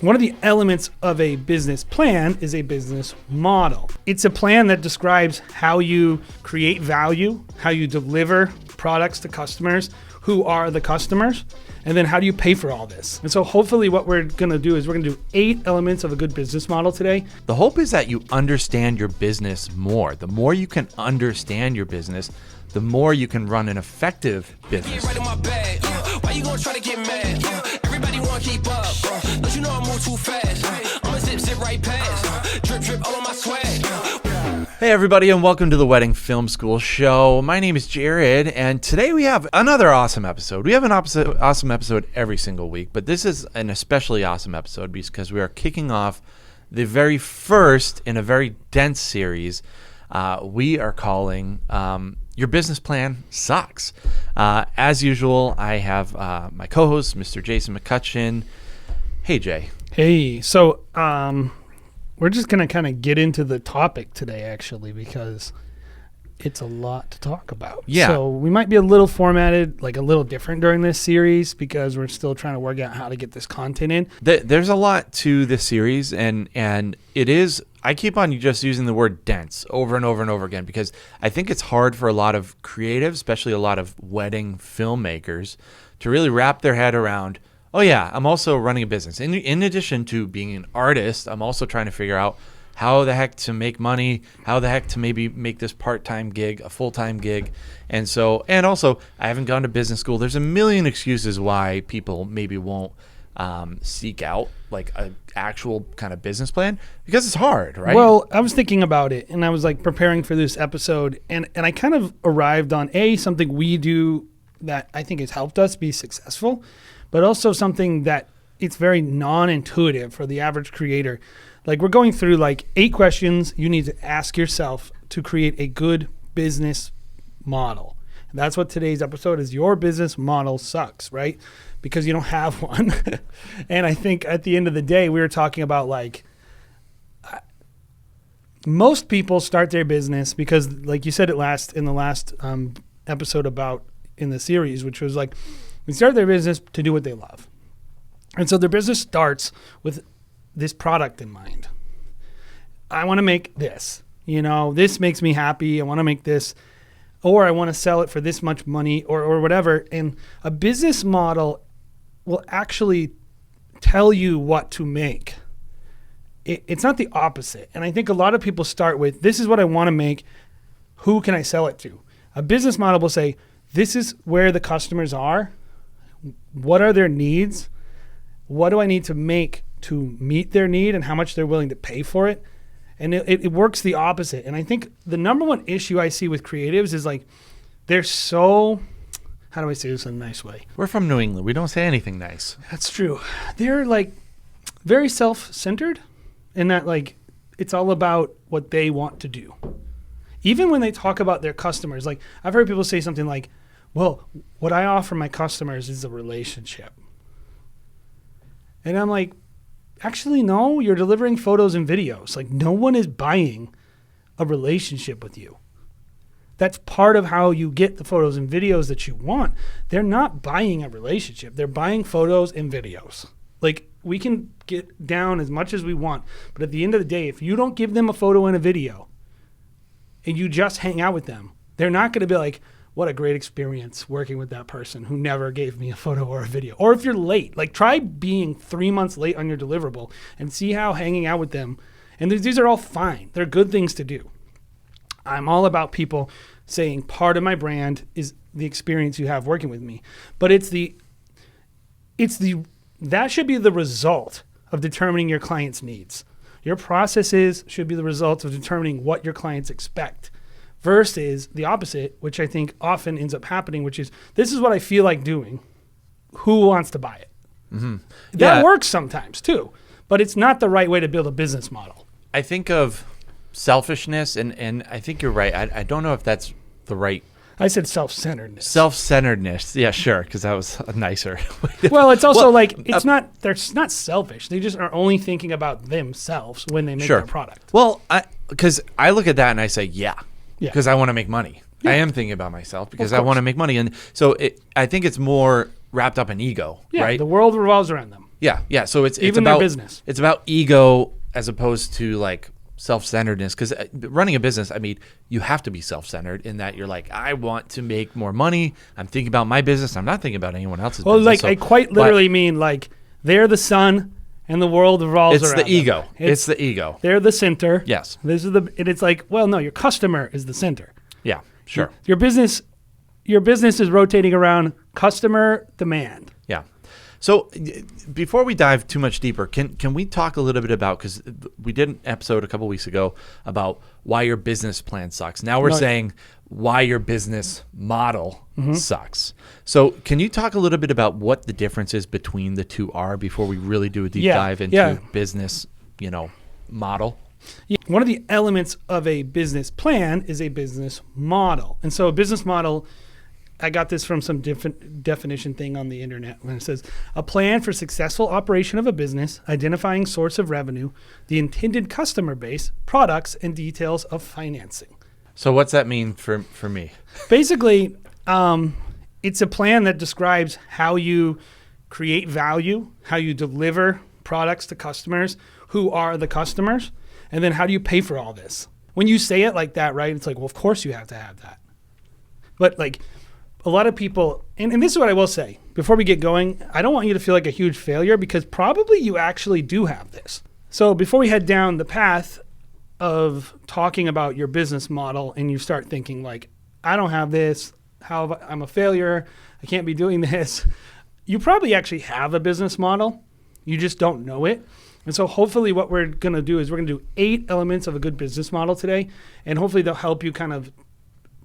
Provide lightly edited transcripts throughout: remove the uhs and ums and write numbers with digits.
One of the elements of a business plan is a business model. It's a plan that describes how you create value, how you deliver products to customers, who are the customers, and then how do you pay for all this? And so hopefully what we're going to do is we're going to do 8 elements of a good business model today. The hope is that you understand your business more. The more you can understand your business, the more you can run an effective business. Why you gonna try to get mad? Everybody wanna keep up. Don't you know I move too fast? I'ma zip right past. Drip all on my swag. Hey everybody, and welcome to the Wedding Film School Show. My name is Jared, and today we have another awesome episode. We have an awesome episode every single week, but this is an especially awesome episode because we are kicking off the very first in a very dense series we are calling Your Business Plan Sucks. As usual, I have my co-host, Mr. Jason McCutcheon. Hey, Jay. Hey, so we're just going to kind of get into the topic today, actually, because it's a lot to talk about. Yeah. So we might be a little formatted, like a little different during this series because we're still trying to work out how to get this content in. There's a lot to this series, and it is... I keep on just using the word dense over and over and over again because I think it's hard for a lot of creatives, especially a lot of wedding filmmakers, to really wrap their head around, oh yeah, I'm also running a business. In addition to being an artist, I'm also trying to figure out how the heck to make money, how the heck to maybe make this part-time gig a full-time gig. And also, I haven't gone to business school. There's a million excuses why people maybe won't seek out like an actual kind of business plan because it's hard, right? Well, I was thinking about it and I was like preparing for this episode and I kind of arrived on something we do that I think has helped us be successful, but also something that it's very non-intuitive for the average creator. Like we're going through like 8 questions you need to ask yourself to create a good business model. And that's what today's episode is. Your business model sucks, right? Because you don't have one. And I think at the end of the day, we were talking about like most people start their business because like you said it in the last episode about in the series, which was like we start their business to do what they love. And so their business starts with this product in mind. I want to make this, this makes me happy. I want to make this. Or I want to sell it for this much money or whatever. And a business model will actually tell you what to make. It's not the opposite. And I think a lot of people start with, this is what I want to make. Who can I sell it to? A business model will say, this is where the customers are. What are their needs? What do I need to make to meet their need and how much they're willing to pay for it? And it works the opposite. And I think the number one issue I see with creatives is like, they're so, how do I say this in a nice way? We're from New England. We don't say anything nice. That's true. They're like very self-centered in that like, it's all about what they want to do. Even when they talk about their customers, like I've heard people say something like, well, what I offer my customers is a relationship. And I'm like, actually, no, you're delivering photos and videos. Like no one is buying a relationship with you. That's part of how you get the photos and videos that you want. They're not buying a relationship. They're buying photos and videos. Like we can get down as much as we want, but at the end of the day, if you don't give them a photo and a video and you just hang out with them, they're not going to be like, what a great experience working with that person who never gave me a photo or a video. Or if you're late, like try being 3 months late on your deliverable and see how hanging out with them. And these are all fine. They're good things to do. I'm all about people saying part of my brand is the experience you have working with me. But that should be the result of determining your client's needs. Your processes should be the result of determining what your clients expect. Versus the opposite, which I think often ends up happening, which is, this is what I feel like doing. Who wants to buy it? Mm-hmm. That works sometimes too, but it's not the right way to build a business model. I think of selfishness, and I think you're right. I don't know if that's the right... I said self-centeredness. Self-centeredness, yeah, sure, because that was a nicer. Well, it's also they're not selfish. They just are only thinking about themselves when they make their product. Well, because I look at that and I say, because I want to make money. Yeah. I am thinking about myself because I want to make money. And so I think it's more wrapped up in ego, right? The world revolves around them. Yeah. So it's Even about their business. It's about ego as opposed to like self-centeredness. Because running a business, I mean, you have to be self-centered in that you're like, I want to make more money. I'm thinking about my business. I'm not thinking about anyone else's Well, business. like I quite literally mean like they're the sun and the world revolves it's around the ego. them. It's the ego. They're the center. Yes. This is and it's like, well, no, your customer is the center. Yeah. Sure. Your business is rotating around customer demand. Yeah. So before we dive too much deeper, can we talk a little bit about, because we did an episode a couple weeks ago about why your business plan sucks. Now we're saying why your business model sucks. So can you talk a little bit about what the differences between the two are before we really do a deep dive into business, model? Yeah. One of the elements of a business plan is a business model. And so a business model, I got this from some different definition thing on the internet when it says a plan for successful operation of a business, identifying source of revenue, the intended customer base, products, and details of financing. So what's that mean for me? Basically, it's a plan that describes how you create value, how you deliver products to customers, who are the customers, and then how do you pay for all this? When you say it like that, right, it's like, well, of course you have to have that. But like, a lot of people, and this is what I will say, before we get going, I don't want you to feel like a huge failure because probably you actually do have this. So before we head down the path of talking about your business model and you start thinking like, I don't have this, I'm a failure, I can't be doing this, you probably actually have a business model, you just don't know it. And so hopefully what we're going to do is we're going to do 8 elements of a good business model today, and hopefully they'll help you kind of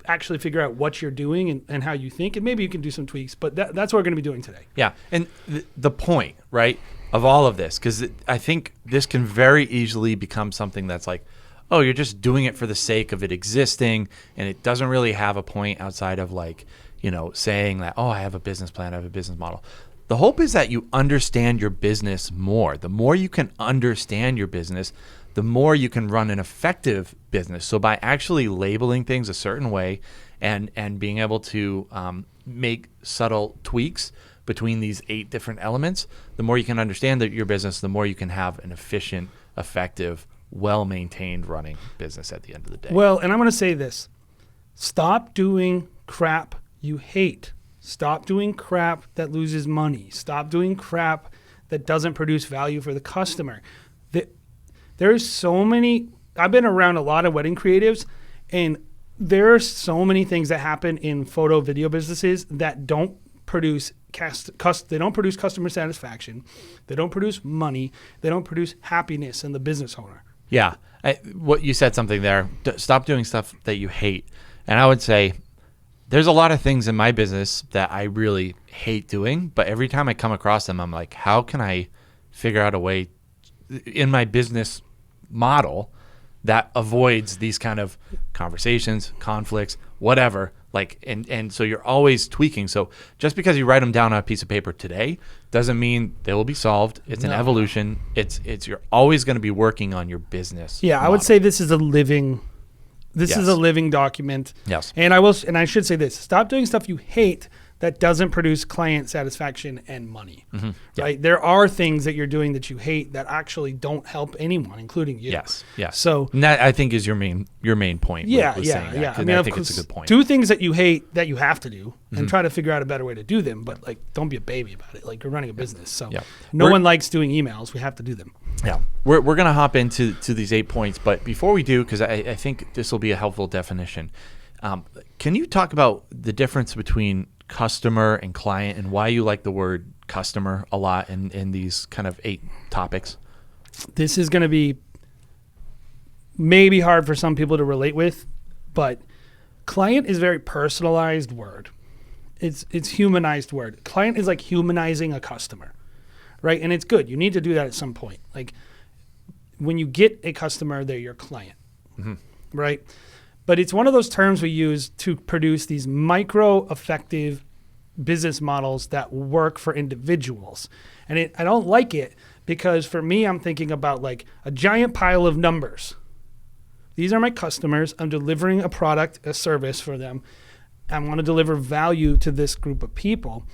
actually figure out what you're doing and how you think, and maybe you can do some tweaks, but that's what we're going to be doing today. Yeah, and the point, right, of all of this, because I think this can very easily become something that's like, oh, you're just doing it for the sake of it existing, and it doesn't really have a point outside of like, saying that, oh, I have a business plan, I have a business model. The hope is that you understand your business more. The more you can understand your business, the more you can run an effective business. So by actually labeling things a certain way and being able to make subtle tweaks between these 8 different elements, the more you can understand your business, the more you can have an efficient, effective, well-maintained running business at the end of the day. Well, and I'm going to say this. Stop doing crap you hate. Stop doing crap that loses money. Stop doing crap that doesn't produce value for the customer. There's so many, I've been around a lot of wedding creatives, and there are so many things that happen in photo video businesses that don't produce they don't produce customer satisfaction, they don't produce money, they don't produce happiness in the business owner. Yeah, what you said something there. Stop doing stuff that you hate. And I would say there's a lot of things in my business that I really hate doing, but every time I come across them, I'm like, how can I figure out a way in my business model that avoids these kind of conversations, conflicts, whatever. Like, and so you're always tweaking. So just because you write them down on a piece of paper today doesn't mean they will be solved. It's an evolution. It's you're always going to be working on your business. Yeah, model. I would say this is a living document. Yes. And I should say this: stop doing stuff you hate that doesn't produce client satisfaction and money. Mm-hmm. Right? There are things that you're doing that you hate that actually don't help anyone, including you. Yes. So and that, I think, is your main point. Yeah. I mean, I think it's a good point. Do things that you hate that you have to do, and try to figure out a better way to do them. But like, don't be a baby about it. Like, you're running a business, so no one likes doing emails. We have to do them. Yeah, we're gonna hop into these 8 points, but before we do, because I think this will be a helpful definition. Can you talk about the difference between customer and client, and why you like the word customer a lot in these kind of 8 topics? This is going to be maybe hard for some people to relate with, but client is a very personalized word. It's humanized word. Client is like humanizing a customer, right? And it's good. You need to do that at some point. Like, when you get a customer, they're your client, right? But it's one of those terms we use to produce these micro-effective business models that work for individuals. And I don't like it because for me, I'm thinking about like a giant pile of numbers. These are my customers. I'm delivering a product, a service for them. I want to deliver value to this group of people.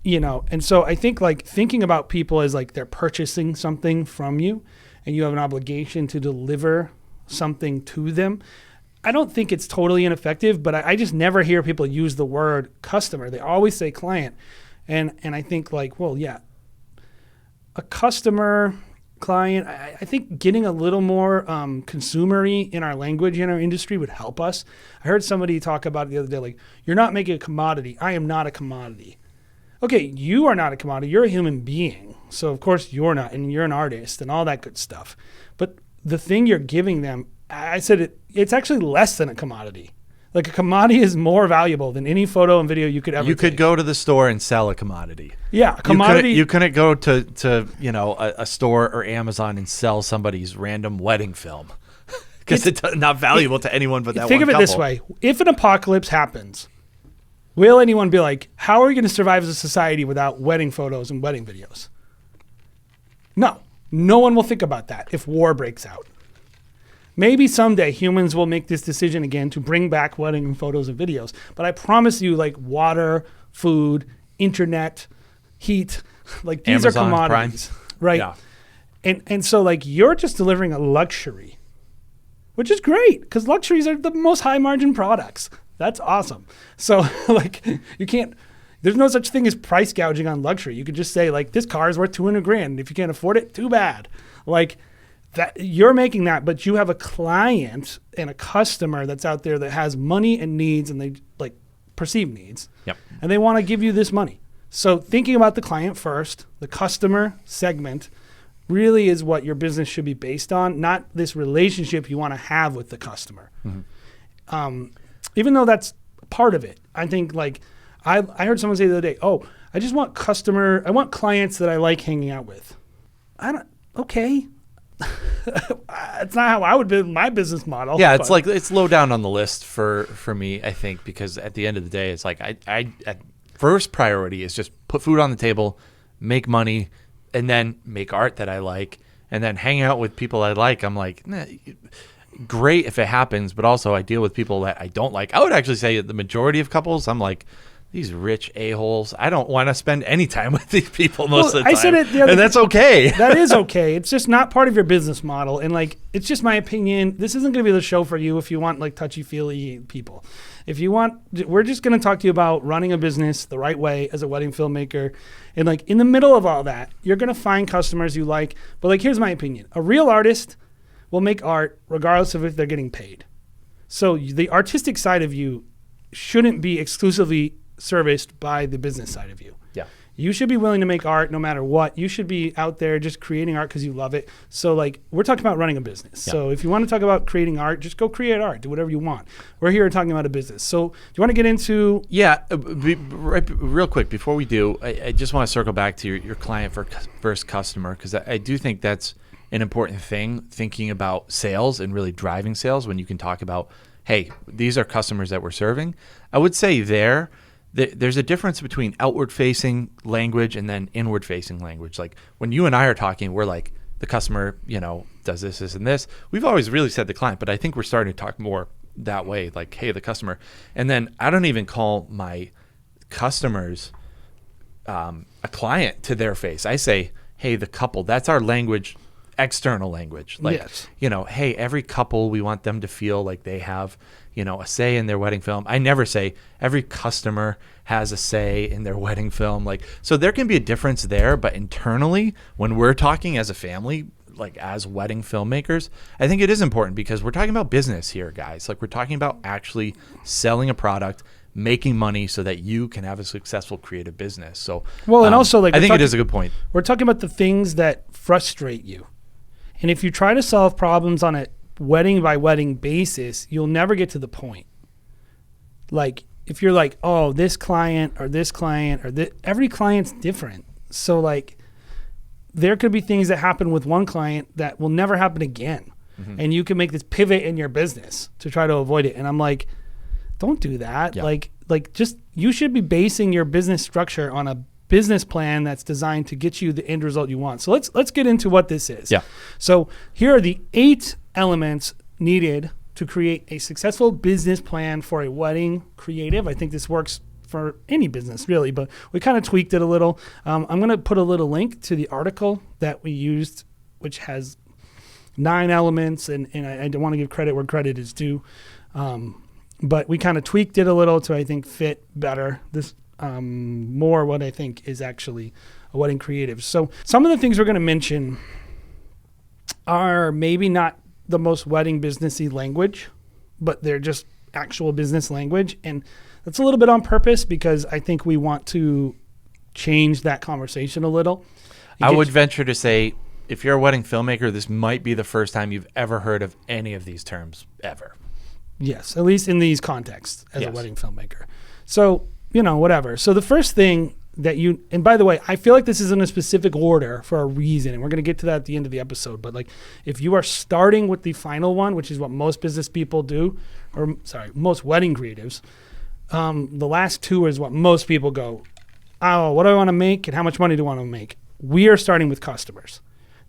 And so I think like thinking about people as like they're purchasing something from you and you have an obligation to deliver something to them. I don't think it's totally ineffective, but I just never hear people use the word customer. They always say client. And I think like, well, yeah, a customer, client, I think getting a little more consumery in our language in our industry would help us. I heard somebody talk about it the other day, like, you're not making a commodity. I am not a commodity. Okay, you are not a commodity. You're a human being. So, of course, you're not, and you're an artist and all that good stuff. But the thing you're giving them, I said it's actually less than a commodity. Like a commodity is more valuable than any photo and video you could ever You could take. go to the store and sell a commodity. Yeah, a commodity. You couldn't go to a store or Amazon and sell somebody's random wedding film because it's not valuable to anyone but that one Think of it couple. this way. If an apocalypse happens, will anyone be like, how are we going to survive as a society without wedding photos and wedding videos? No. No one will think about that if war breaks out. Maybe someday humans will make this decision again to bring back wedding photos and videos. But I promise you, like water, food, internet, heat, like these Amazon are commodities. Right? Yeah. And so like you're just delivering a luxury, which is great because luxuries are the most high margin products. That's awesome. So like there's no such thing as price gouging on luxury. You could just say like, this car is worth $200,000. If you can't afford it, too bad. Like that, you're making that, but you have a client and a customer that's out there that has money and needs, and they like perceived needs. Yep. And they want to give you this money. So thinking about the client first, the customer segment really is what your business should be based on, not this relationship you want to have with the customer. Mm-hmm. Even though that's part of it, I think like I heard someone say the other day, oh, I want clients that I like hanging out with. Okay. It's not how I would build my business model. Yeah, it's like it's low down on the list for me, I think, because at the end of the day, it's like I first priority is just put food on the table, make money, and then make art that I like, and then hang out with people I like. I'm like, nah, great if it happens, but also I deal with people that I don't like. I would actually say the majority of couples, I'm like, these rich a-holes, I don't want to spend any time with these people most of the time. I said it the other and that's okay. That is okay. It's just not part of your business model. And like, it's just my opinion. This isn't going to be the show for you if you want like touchy-feely people. If you want, we're just going to talk to you about running a business the right way as a wedding filmmaker. And like in the middle of all that, you're going to find customers you like. But like, here's my opinion. A real artist will make art regardless of if they're getting paid. So the artistic side of you shouldn't be exclusively serviced by the business side of you. Yeah. You should be willing to make art no matter what. You should be out there just creating art because you love it. So like we're talking about running a business. Yeah. So if you want to talk about creating art, just go create art. Do whatever you want. We're here talking about a business. So do you want to get into? Yeah. Real quick before we do, I just want to circle back to your client versus customer, because I do think that's an important thing, thinking about sales and really driving sales when you can talk about, hey, these are customers that we're serving. I would say there's a difference between outward-facing language and then inward-facing language. Like when you and I are talking, we're like, the customer, does this, this, and this. We've always really said the client, but I think we're starting to talk more that way, like, hey, the customer. And then I don't even call my customers a client to their face. I say, hey, the couple. That's our language, external language. Like, yes. Hey, every couple, we want them to feel like they have a say in their wedding film. I never say every customer has a say in their wedding film. Like, so there can be a difference there, but internally, when we're talking as a family, like as wedding filmmakers, I think it is important because we're talking about business here, guys. Like we're talking about actually selling a product, making money so that you can have a successful creative business. So, and also like I think it is a good point. We're talking about the things that frustrate you. And if you try to solve problems on a wedding by wedding basis, you'll never get to the point. Like if you're like, oh, this client or every client's different. So like there could be things that happen with one client that will never happen again. Mm-hmm. And you can make this pivot in your business to try to avoid it. And I'm like, don't do that. Yeah. Like just, you should be basing your business structure on a business plan that's designed to get you the end result you want. So let's get into what this is. Yeah. So here are the 8 elements needed to create a successful business plan for a wedding creative. I think this works for any business really, but we kind of tweaked it a little. I'm going to put a little link to the article that we used, which has 9 elements, and I don't want to give credit where credit is due. But we kind of tweaked it a little to, I think, fit better this more what I think is actually a wedding creative. So some of the things we're going to mention are maybe not the most wedding businessy language, but they're just actual business language. And that's a little bit on purpose because I think we want to change that conversation a little. I would venture to say, if you're a wedding filmmaker, this might be the first time you've ever heard of any of these terms ever. Yes, at least in these contexts as a wedding filmmaker. So, whatever. So the first thing that and by the way, I feel like this is in a specific order for a reason, and we're going to get to that at the end of the episode. But like, if you are starting with the final one, which is what most business people do, most wedding creatives, the last 2 is what most people go, oh, what do I want to make and how much money do I want to make? We are starting with customers.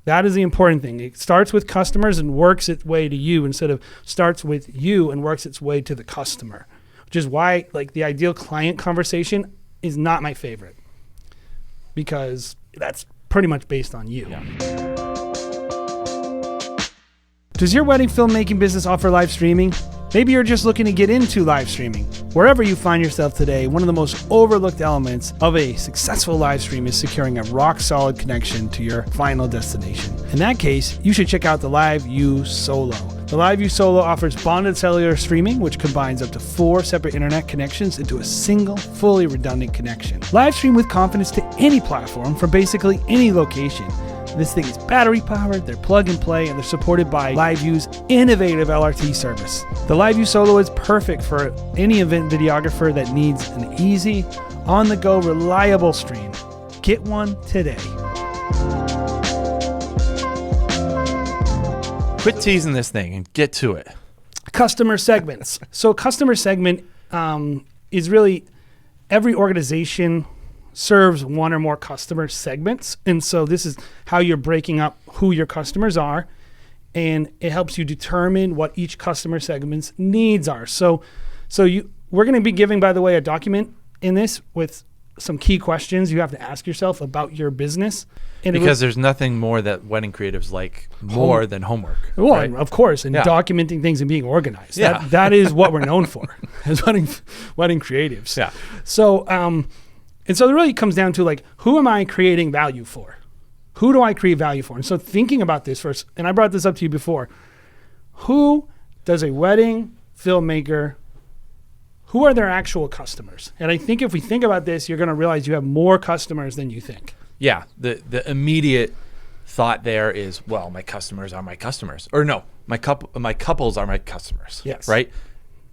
That is the important thing. It starts with customers and works its way to you instead of starts with you and works its way to the customer, which is why like the ideal client conversation is not my favorite because that's pretty much based on you. Yeah. Does your wedding filmmaking business offer live streaming? Maybe you're just looking to get into live streaming. Wherever you find yourself today, one of the most overlooked elements of a successful live stream is securing a rock-solid connection to your final destination. In that case, you should check out the LiveU Solo. The LiveU Solo offers bonded cellular streaming, which combines up to 4 separate internet connections into a single, fully redundant connection. Live stream with confidence to any platform from basically any location. This thing is battery powered, they're plug and play, and they're supported by LiveU's innovative LRT service. The LiveU Solo is perfect for any event videographer that needs an easy, on-the-go, reliable stream. Get one today. Quit teasing this thing and get to it. Customer segments. So customer segment is really every organization serves one or more customer segments. And so this is how you're breaking up who your customers are. And it helps you determine what each customer segment's needs are. So we're going to be giving, by the way, a document in this with some key questions you have to ask yourself about your business. And because there's nothing more that wedding creatives like more than homework. Well, right? Of course, and documenting things and being organized. Yeah. That is what we're known for as wedding creatives. Yeah. So, and so it really comes down to like, who am I creating value for? Who do I create value for? And so thinking about this first, and I brought this up to you before, who does a wedding filmmaker, who are their actual customers? And I think if we think about this, you're going to realize you have more customers than you think. Yeah. The immediate thought there is, well, my customers are my customers. Or no, my couples are my customers. Yes. Right?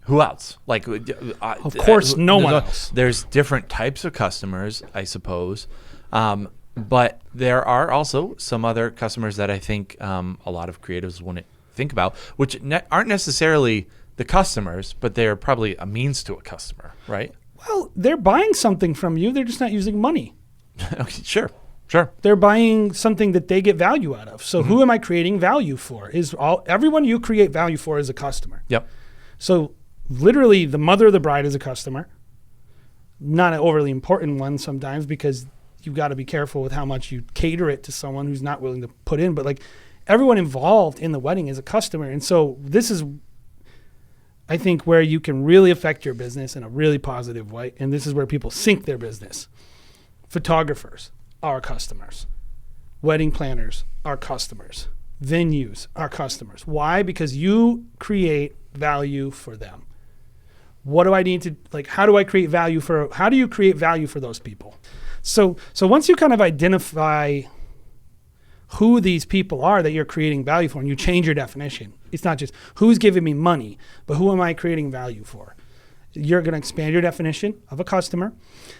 Who else? Like, of course, no one else. There's different types of customers, I suppose. But there are also some other customers that I think a lot of creatives wouldn't think about, which aren't necessarily the customers, but they're probably a means to a customer, right? Well, they're buying something from you. They're just not using money. Okay, sure. They're buying something that they get value out of. So who am I creating value for? Everyone you create value for is a customer. Yep. So literally the mother of the bride is a customer. Not an overly important one sometimes because you've got to be careful with how much you cater it to someone who's not willing to put in. But like everyone involved in the wedding is a customer. And so this is, I think, where you can really affect your business in a really positive way. And this is where people sink their business. Photographers are customers. Wedding planners are customers. Venues are customers. Why? Because you create value for them. What do I need to, like, how do you create value for those people? So once you kind of identify who these people are that you're creating value for, and you change your definition, it's not just who's giving me money, but who am I creating value for? You're going to expand your definition of a customer,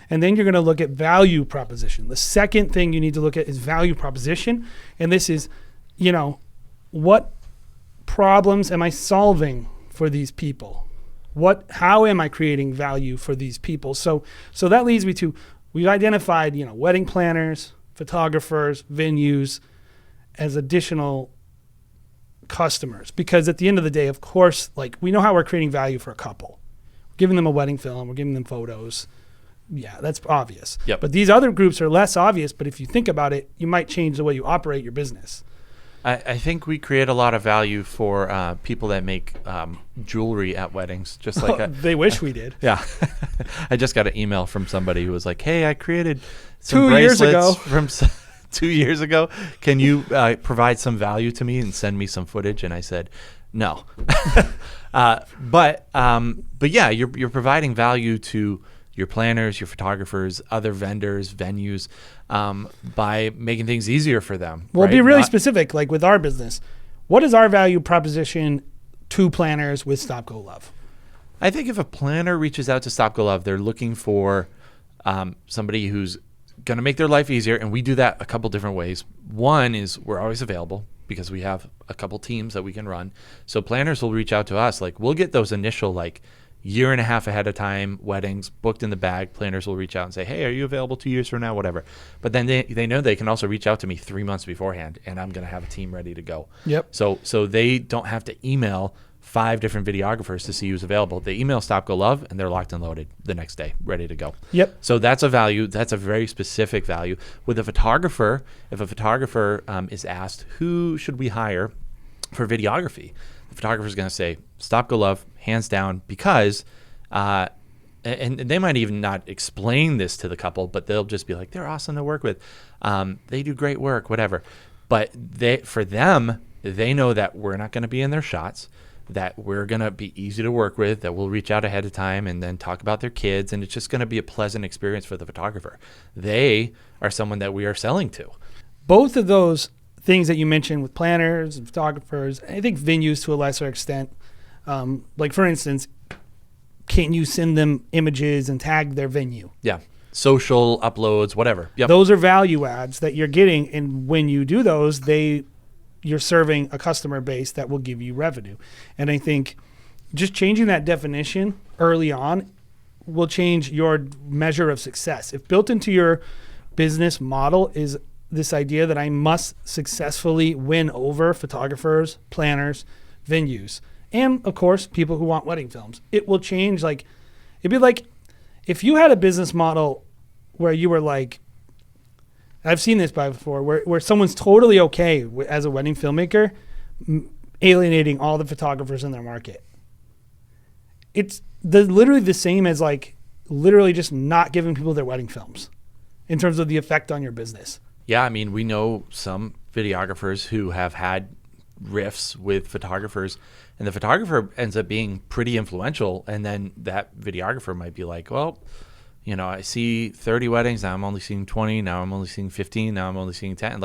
and then you're going to look at value proposition. The second thing you need to look at is value proposition, and this is, what problems am I solving for these people? How am I creating value for these people? So that leads me to, we've identified, wedding planners, photographers, venues as additional customers, because at the end of the day, of course, like we know how we're creating value for a couple. We're giving them a wedding film, we're giving them photos, yeah, that's obvious. Yep. But these other groups are less obvious, but if you think about it, you might change the way you operate your business. I think we create a lot of value for people that make jewelry at weddings, just like They wish we did. yeah. I just got an email from somebody who was like, "Hey, I created some 2 years ago from 2 years ago. Can you provide some value to me and send me some footage?" And I said, "No." But yeah, you're providing value to your planners, your photographers, other vendors, venues, by making things easier for them. Well, right? be really specific, like with our business. What is our value proposition to planners with Stop Go Love? I think if a planner reaches out to Stop Go Love, they're looking for somebody who's going to make their life easier, and we do that a couple different ways. One is we're always available because we have a couple teams that we can run. So planners will reach out to us. Like, we'll get those initial year and a half ahead of time weddings booked in the bag. Planners will reach out and say, "Hey, are you available 2 years from now?" Whatever. But then they know they can also reach out to me 3 months beforehand, and I'm going to have a team ready to go. Yep. So they don't have to email 5 different videographers to see who's available. They email Stop Go Love, and they're locked and loaded the next day, ready to go. Yep. So that's a value. That's a very specific value. With a photographer, if a photographer is asked, who should we hire for videography? The photographer is going to say, Stop Go Love, hands down, because, and they might even not explain this to the couple, but they'll just be like, they're awesome to work with. They do great work, whatever. But for them, they know that we're not going to be in their shots, that we're going to be easy to work with, that we'll reach out ahead of time and then talk about their kids, and it's just going to be a pleasant experience for the photographer. They are someone that we are selling to. Both of those things that you mentioned with planners and photographers, I think venues to a lesser extent, like for instance, can you send them images and tag their venue? Yeah. Social uploads, whatever. Yep. Those are value adds that you're getting. And when you do those, you're serving a customer base that will give you revenue. And I think just changing that definition early on will change your measure of success. If built into your business model is this idea that I must successfully win over photographers, planners, venues, and of course, people who want wedding films, it will change. It'd be like if you had a business model where you were like, I've seen this before, where someone's totally okay as a wedding filmmaker alienating all the photographers in their market. It's literally the same as literally just not giving people their wedding films in terms of the effect on your business. Yeah, I mean, we know some videographers who have had riffs with photographers, and the photographer ends up being pretty influential, and then that videographer might be like, well, I see 30 weddings, now I'm only seeing 20, now I'm only seeing 15, now I'm only seeing 10.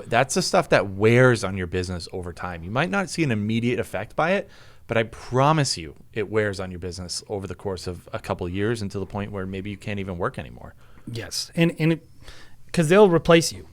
That's the stuff that wears on your business over time. You might not see an immediate effect by it, but I promise you it wears on your business over the course of a couple of years until the point where maybe you can't even work anymore. Yes, and because they'll replace you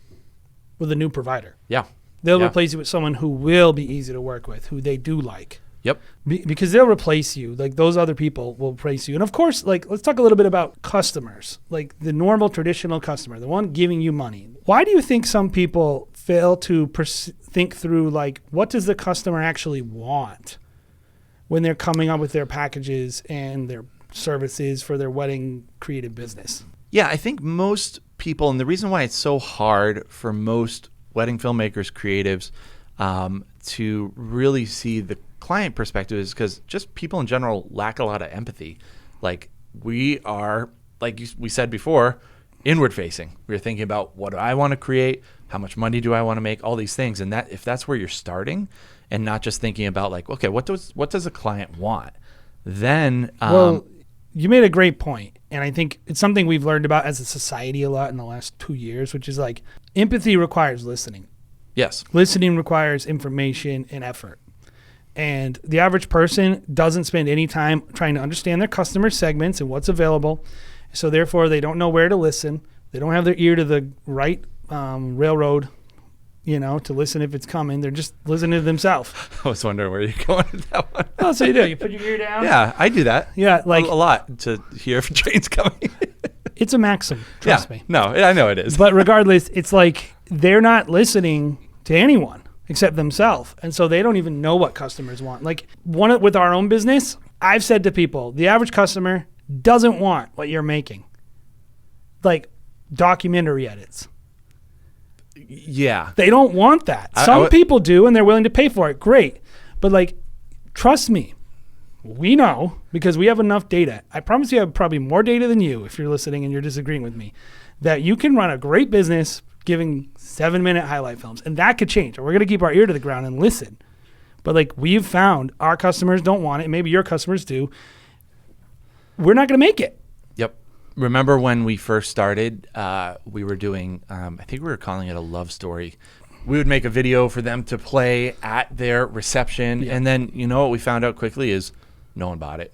with a new provider. Yeah. They'll replace you with someone who will be easy to work with, who they do like. Yep. Because they'll replace you. Those other people will replace you. And of course, let's talk a little bit about customers, like the normal traditional customer, the one giving you money. Why do you think some people fail to think through, what does the customer actually want when they're coming up with their packages and their services for their wedding creative business? Yeah, I think most people, and the reason why it's so hard for most wedding filmmakers, creatives, to really see the client perspective is because just people in general lack a lot of empathy. We are, we said before, inward facing. We're thinking about what do I want to create, how much money do I want to make, all these things. And that if that's where you're starting and not just thinking about okay, what does a client want? Then well, you made a great point. And I think it's something we've learned about as a society a lot in the last 2 years, which is empathy requires listening. Yes. Listening requires information and effort. And the average person doesn't spend any time trying to understand their customer segments and what's available. So therefore, they don't know where to listen. They don't have their ear to the right railroad, to listen if it's coming. They're just listening to themselves. I was wondering where you're going with that one. Oh, so you do. You put your ear down? Yeah, I do that. Yeah, a lot to hear if a train's coming. It's a maxim, trust me. No, I know it is. But regardless, it's they're not listening to anyone except themselves. And so they don't even know what customers want. With our own business, I've said to people, the average customer doesn't want what you're making. like documentary edits. Yeah. They don't want that. Some people do, and they're willing to pay for it. Great. But like, trust me, we know because we have enough data. I promise you I have probably more data than you if you're listening and you're disagreeing with me, that you can run a great business giving 7-minute highlight films, and that could change. We're going to keep our ear to the ground and listen. But like, we've found our customers don't want it. Maybe your customers do. We're not going to make it. Yep. Remember when we first started, we were doing, I think we were calling it a love story. We would make a video for them to play at their reception. Yeah. And then, you know, what we found out quickly is no one bought it.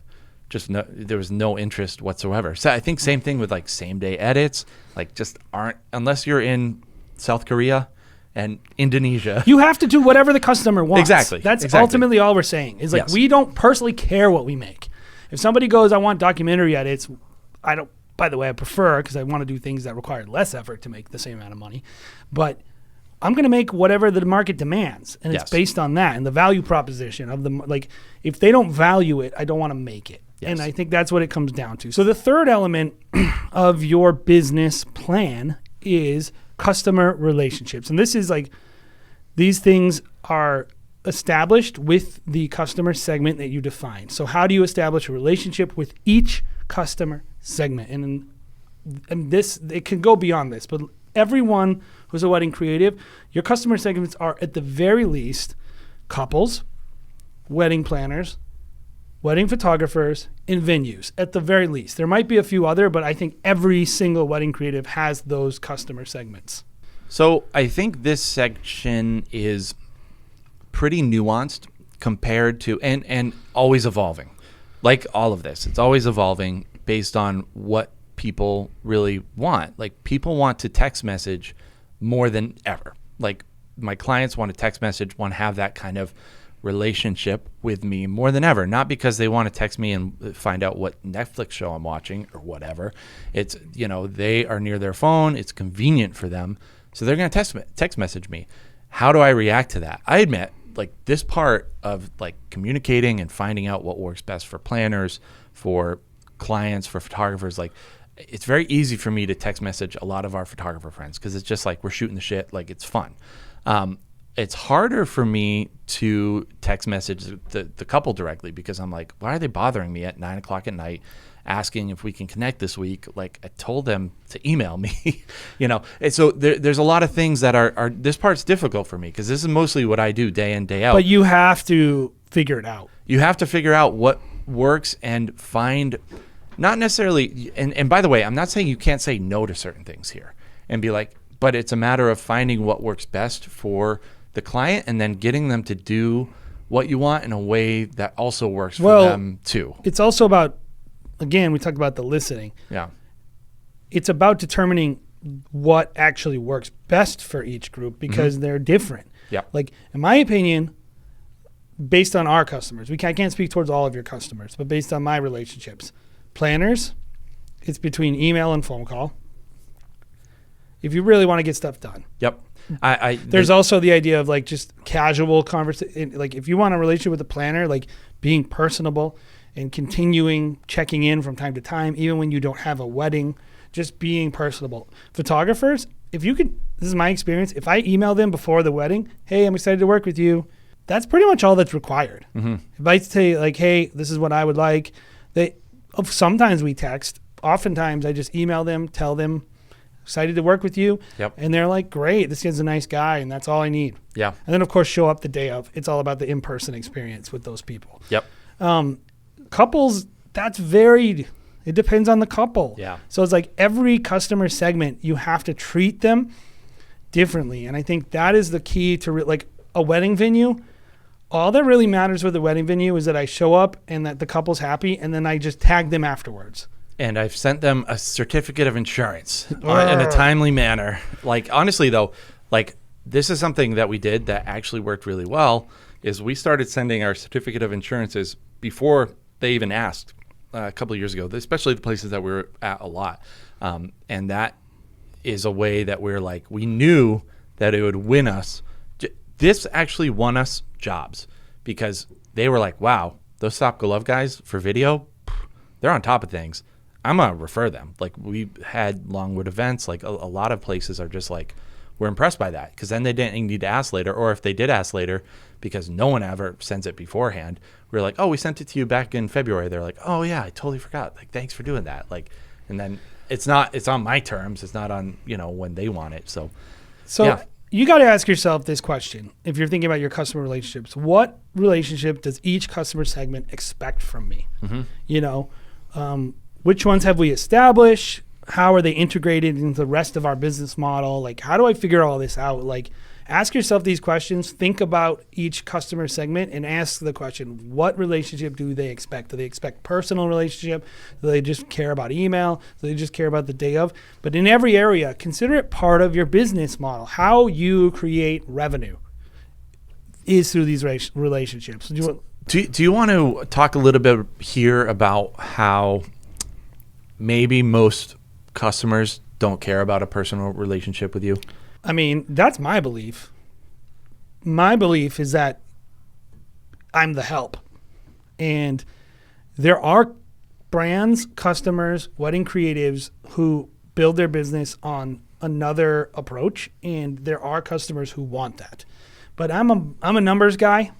There was no interest whatsoever. So I think same thing with like same day edits, like just aren't, unless you're in South Korea and Indonesia. You have to do whatever the customer wants. Exactly. That's ultimately all we're saying is like, we don't personally care what we make. If somebody goes, I want documentary edits, I don't, by the way, I prefer, because I want to do things that require less effort to make the same amount of money. But I'm going to make whatever the market demands. And it's based on that and the value proposition of the, like, if they don't value it, I don't want to make it. Yes. And I think that's what it comes down to. So the third element of your business plan is customer relationships. And this is like, these things are established with the customer segment that you define. So how do you establish a relationship with each customer segment? And this, it can go beyond this, but everyone who's a wedding creative, your customer segments are at the very least couples, wedding planners, wedding photographers, and venues at the very least. There might be a few other, but I think every single wedding creative has those customer segments. So I think this section is pretty nuanced compared to, and always evolving. Like all of this, it's always evolving based on what people really want. Like, people want to text message more than ever. Like, my clients want to text message, want to have that kind of relationship with me more than ever. Not because they want to text me and find out what Netflix show I'm watching or whatever. It's, you know, they are near their phone. It's convenient for them. So they're going to text message me. How do I react to that? I admit, like, this part of like communicating and finding out what works best for planners, for clients, for photographers, like, it's very easy for me to text message a lot of our photographer friends because it's just like we're shooting the shit, like it's fun. It's harder for me to text message the couple directly because I'm like, why are they bothering me at 9 o'clock at night asking if we can connect this week? Like, I told them to email me, you know? And so there's a lot of things that are this part's difficult for me because this is mostly what I do day in, day out. But you have to figure it out. You have to figure out what works and find, not necessarily, and by the way, I'm not saying you can't say no to certain things here and be like, but it's a matter of finding what works best for the client and then getting them to do what you want in a way that also works for them too. It's also about, again, we talked about the listening. Yeah. It's about determining what actually works best for each group because they're different. Yeah. Like, in my opinion, based on our customers, I can't speak towards all of your customers, but based on my relationships, planners, it's between email and phone call. If you really want to get stuff done. Yep. There's also the idea of like just casual conversation. Like, if you want a relationship with a planner, like being personable and continuing checking in from time to time, even when you don't have a wedding, just being personable. Photographers, if you could, this is my experience, if I email them before the wedding, hey, I'm excited to work with you, that's pretty much all that's required. If I say like, hey, this is what I would like, sometimes we text. Oftentimes I just email them, tell them, excited to work with you. Yep. And they're like, great, this kid's a nice guy, and that's all I need. Yeah. And then, of course, show up the day of. It's all about the in-person experience with those people. Yep. Couples, that's varied. It depends on the couple. Yeah. So it's like every customer segment, you have to treat them differently. And I think that is the key to like a wedding venue. All that really matters with a wedding venue is that I show up and that the couple's happy, and then I just tag them afterwards. And I've sent them a certificate of insurance in a timely manner. Like, honestly, though, like, this is something that we did that actually worked really well, is we started sending our certificate of insurances before they even asked a couple of years ago, especially the places that we were at a lot. And that is a way that we're like, we knew that it would win us. This actually won us jobs because they were like, wow, those Stop Go Love guys for video, they're on top of things. I'm going to refer them. Like we had Longwood events, like a lot of places are just like, we're impressed by that because then they didn't need to ask later. Or if they did ask later, because no one ever sends it beforehand, we're like, oh, we sent it to you back in February. They're like, oh yeah, I totally forgot. Like, thanks for doing that. Like, and then it's on my terms. It's not on, when they want it. So yeah. You got to ask yourself this question. If you're thinking about your customer relationships, what relationship does each customer segment expect from me? Mm-hmm. Which ones have we established? How are they integrated into the rest of our business model? Like, how do I figure all this out? Like, ask yourself these questions. Think about each customer segment and ask the question, what relationship do they expect? Do they expect personal relationship? Do they just care about email? Do they just care about the day of? But in every area, consider it part of your business model. How you create revenue is through these relationships. Do you want to talk a little bit here about how maybe most customers don't care about a personal relationship with you? I mean, that's my belief. My belief is that I'm the help. And there are brands, customers, wedding creatives who build their business on another approach, and there are customers who want that. But I'm a numbers guy,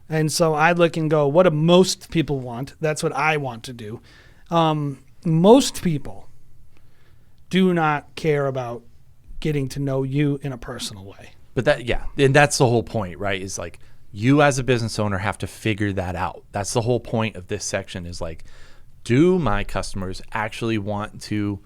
and so I look and go, what do most people want? That's what I want to do. Most people do not care about getting to know you in a personal way. But and that's the whole point, right? Is like you as a business owner have to figure that out. That's the whole point of this section is like, do my customers actually want to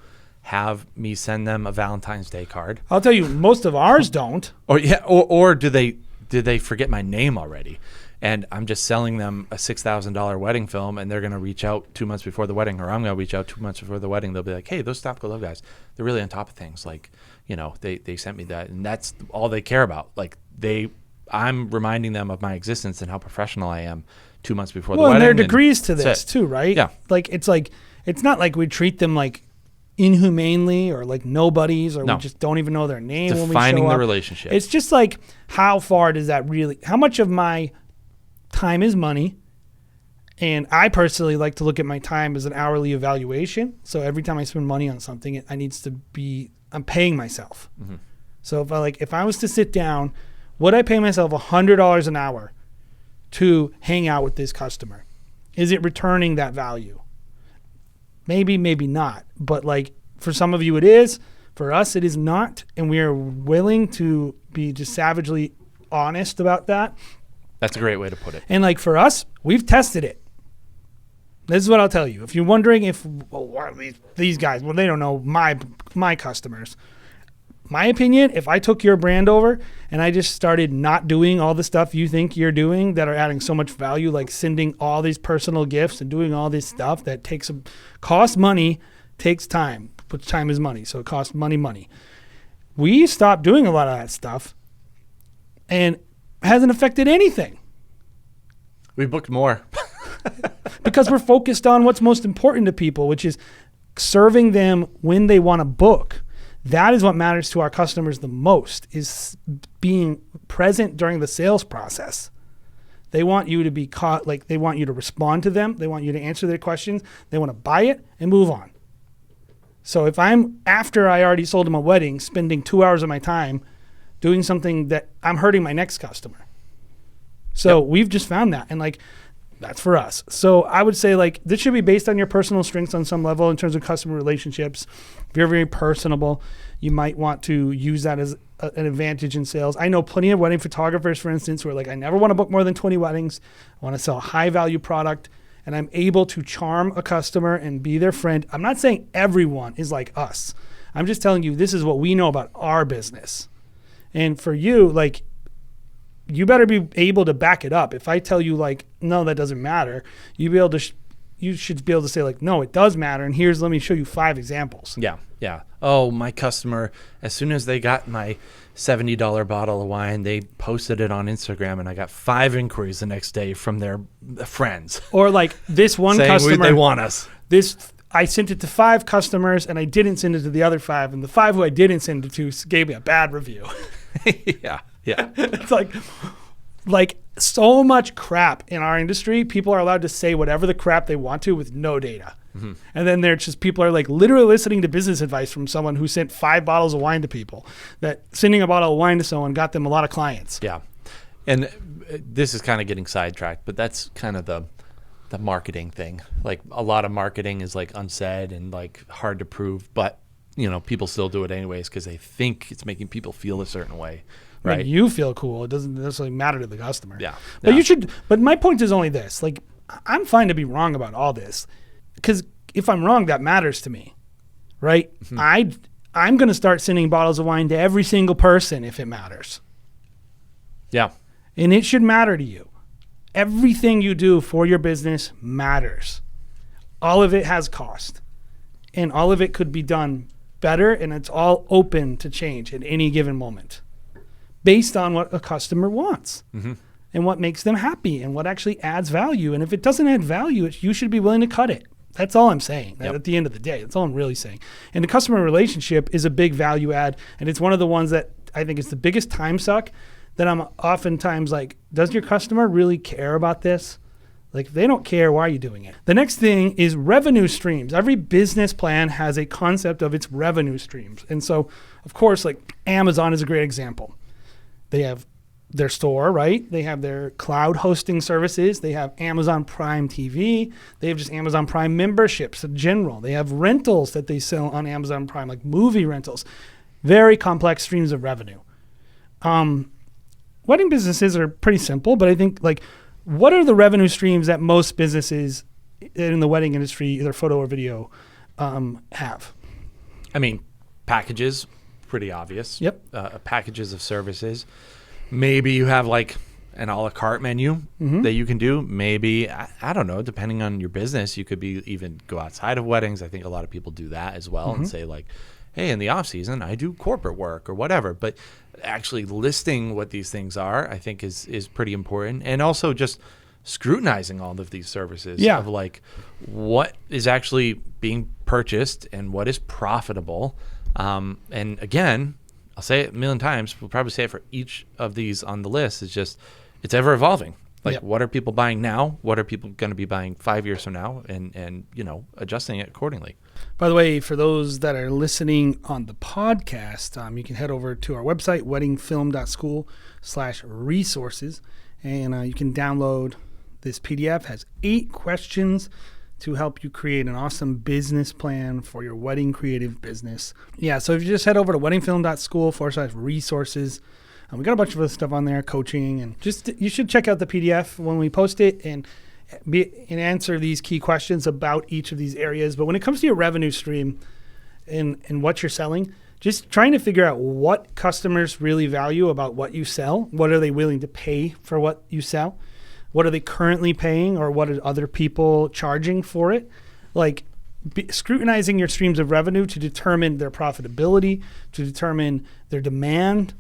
have me send them a Valentine's Day card? I'll tell you, most of ours don't. Or do they forget my name already? And I'm just selling them a $6,000 wedding film, and they're going to reach out 2 months before the wedding, or I'm going to reach out 2 months before the wedding. They'll be like, hey, those Stop Go Love guys, they're really on top of things. Like, they sent me that, and that's all they care about. Like I'm reminding them of my existence and how professional I am 2 months before the wedding. Well, and there are degrees to this too, right? Yeah. It's not like we treat them like inhumanely or like nobodies, or No. we just don't even know their name when we show Defining up. the relationship. It's just like, how far does that really, how much of my time is money? And I personally like to look at my time as an hourly evaluation. So every time I spend money on something, I'm paying myself. Mm-hmm. So if I was to sit down, would I pay myself $100 an hour to hang out with this customer? Is it returning that value? Maybe, maybe not. But like for some of you it is. For us it is not. And we are willing to be just savagely honest about that. That's a great way to put it. And like for us, we've tested it. This is what I'll tell you. If you're wondering why are these guys, well, they don't know my customers. My opinion, if I took your brand over and I just started not doing all the stuff you think you're doing that are adding so much value, like sending all these personal gifts and doing all this stuff that costs money, takes time, but time is money. So it costs money. We stopped doing a lot of that stuff and hasn't affected anything. We booked more. Because we're focused on what's most important to people, which is serving them when they want to book. That is what matters to our customers the most, is being present during the sales process. They want you to be caught, like they want you to respond to them. They want you to answer their questions. They want to buy it and move on. So if I'm, after I already sold them a wedding, spending 2 hours of my time doing something that I'm hurting my next customer. So We've just found that. And like, that's for us. So I would say like this should be based on your personal strengths on some level in terms of customer relationships. If you're very personable, you might want to use that as an advantage in sales. I know plenty of wedding photographers, for instance, who are like, I never want to book more than 20 weddings. I want to sell a high value product, and I'm able to charm a customer and be their friend. I'm not saying everyone is like us. I'm just telling you, this is what we know about our business. And for you, like, you better be able to back it up. If I tell you like, no, that doesn't matter, you should be able to say like, no, it does matter. And let me show you 5 examples. Yeah. Oh, my customer, as soon as they got my $70 bottle of wine, they posted it on Instagram, and I got 5 inquiries the next day from their friends. Or like this one saying customer, they want us. I sent it to 5 customers, and I didn't send it to the other 5. And the 5 who I didn't send it to gave me a bad review. Yeah. It's like so much crap in our industry. People are allowed to say whatever the crap they want to with no data. And then there's just people are like literally listening to business advice from someone who sent 5 bottles of wine to people, that sending a bottle of wine to someone got them a lot of clients. Yeah. And this is kind of getting sidetracked, but that's kind of the marketing thing. Like a lot of marketing is like unsaid and like hard to prove, but people still do it anyways because they think it's making people feel a certain way. Right. When you feel cool, it doesn't necessarily matter to the customer. Yeah. But you should, but my point is only this, like, I'm fine to be wrong about all this, because if I'm wrong, that matters to me, right? I'm going to start sending bottles of wine to every single person if it matters. Yeah. And it should matter to you. Everything you do for your business matters. All of it has cost, and all of it could be done better, and it's all open to change at any given moment based on what a customer wants and what makes them happy and what actually adds value. And if it doesn't add value, you should be willing to cut it. That's all I'm saying. Yep. At the end of the day, that's all I'm really saying. And the customer relationship is a big value add, and it's one of the ones that I think is the biggest time suck, that I'm oftentimes like, does your customer really care about this? Like, if they don't care, why are you doing it? The next thing is revenue streams. Every business plan has a concept of its revenue streams. And so, of course, like Amazon is a great example. They have their store, right? They have their cloud hosting services. They have Amazon Prime TV. They have just Amazon Prime memberships in general. They have rentals that they sell on Amazon Prime, like movie rentals. Very complex streams of revenue. Wedding businesses are pretty simple, but I think, like, what are the revenue streams that most businesses in the wedding industry, either photo or video, have? I mean, packages, pretty obvious. Yep. Packages of services. Maybe you have like an a la carte menu that you can do. Maybe, I don't know, depending on your business, you could even go outside of weddings. I think a lot of people do that as well and say like, hey, in the off season, I do corporate work or whatever. But actually listing what these things are, I think is pretty important. And also just scrutinizing all of these services of like what is actually being purchased and what is profitable. And again, I'll say it a million times. We'll probably say it for each of these on the list. It's ever evolving. Like, what are people buying now? What are people going to be buying 5 years from now? And adjusting it accordingly. By the way, for those that are listening on the podcast, you can head over to our website, weddingfilm.school/resources, and you can download this PDF. It has 8 questions to help you create an awesome business plan for your wedding creative business. Yeah, so if you just head over to weddingfilm.school/resources, we got a bunch of other stuff on there, coaching, and just you should check out the PDF when we post it and answer these key questions about each of these areas. But when it comes to your revenue stream and what you're selling, just trying to figure out what customers really value about what you sell. What are they willing to pay for what you sell? What are they currently paying, or what are other people charging for it? Like scrutinizing your streams of revenue to determine their profitability, to determine their demand,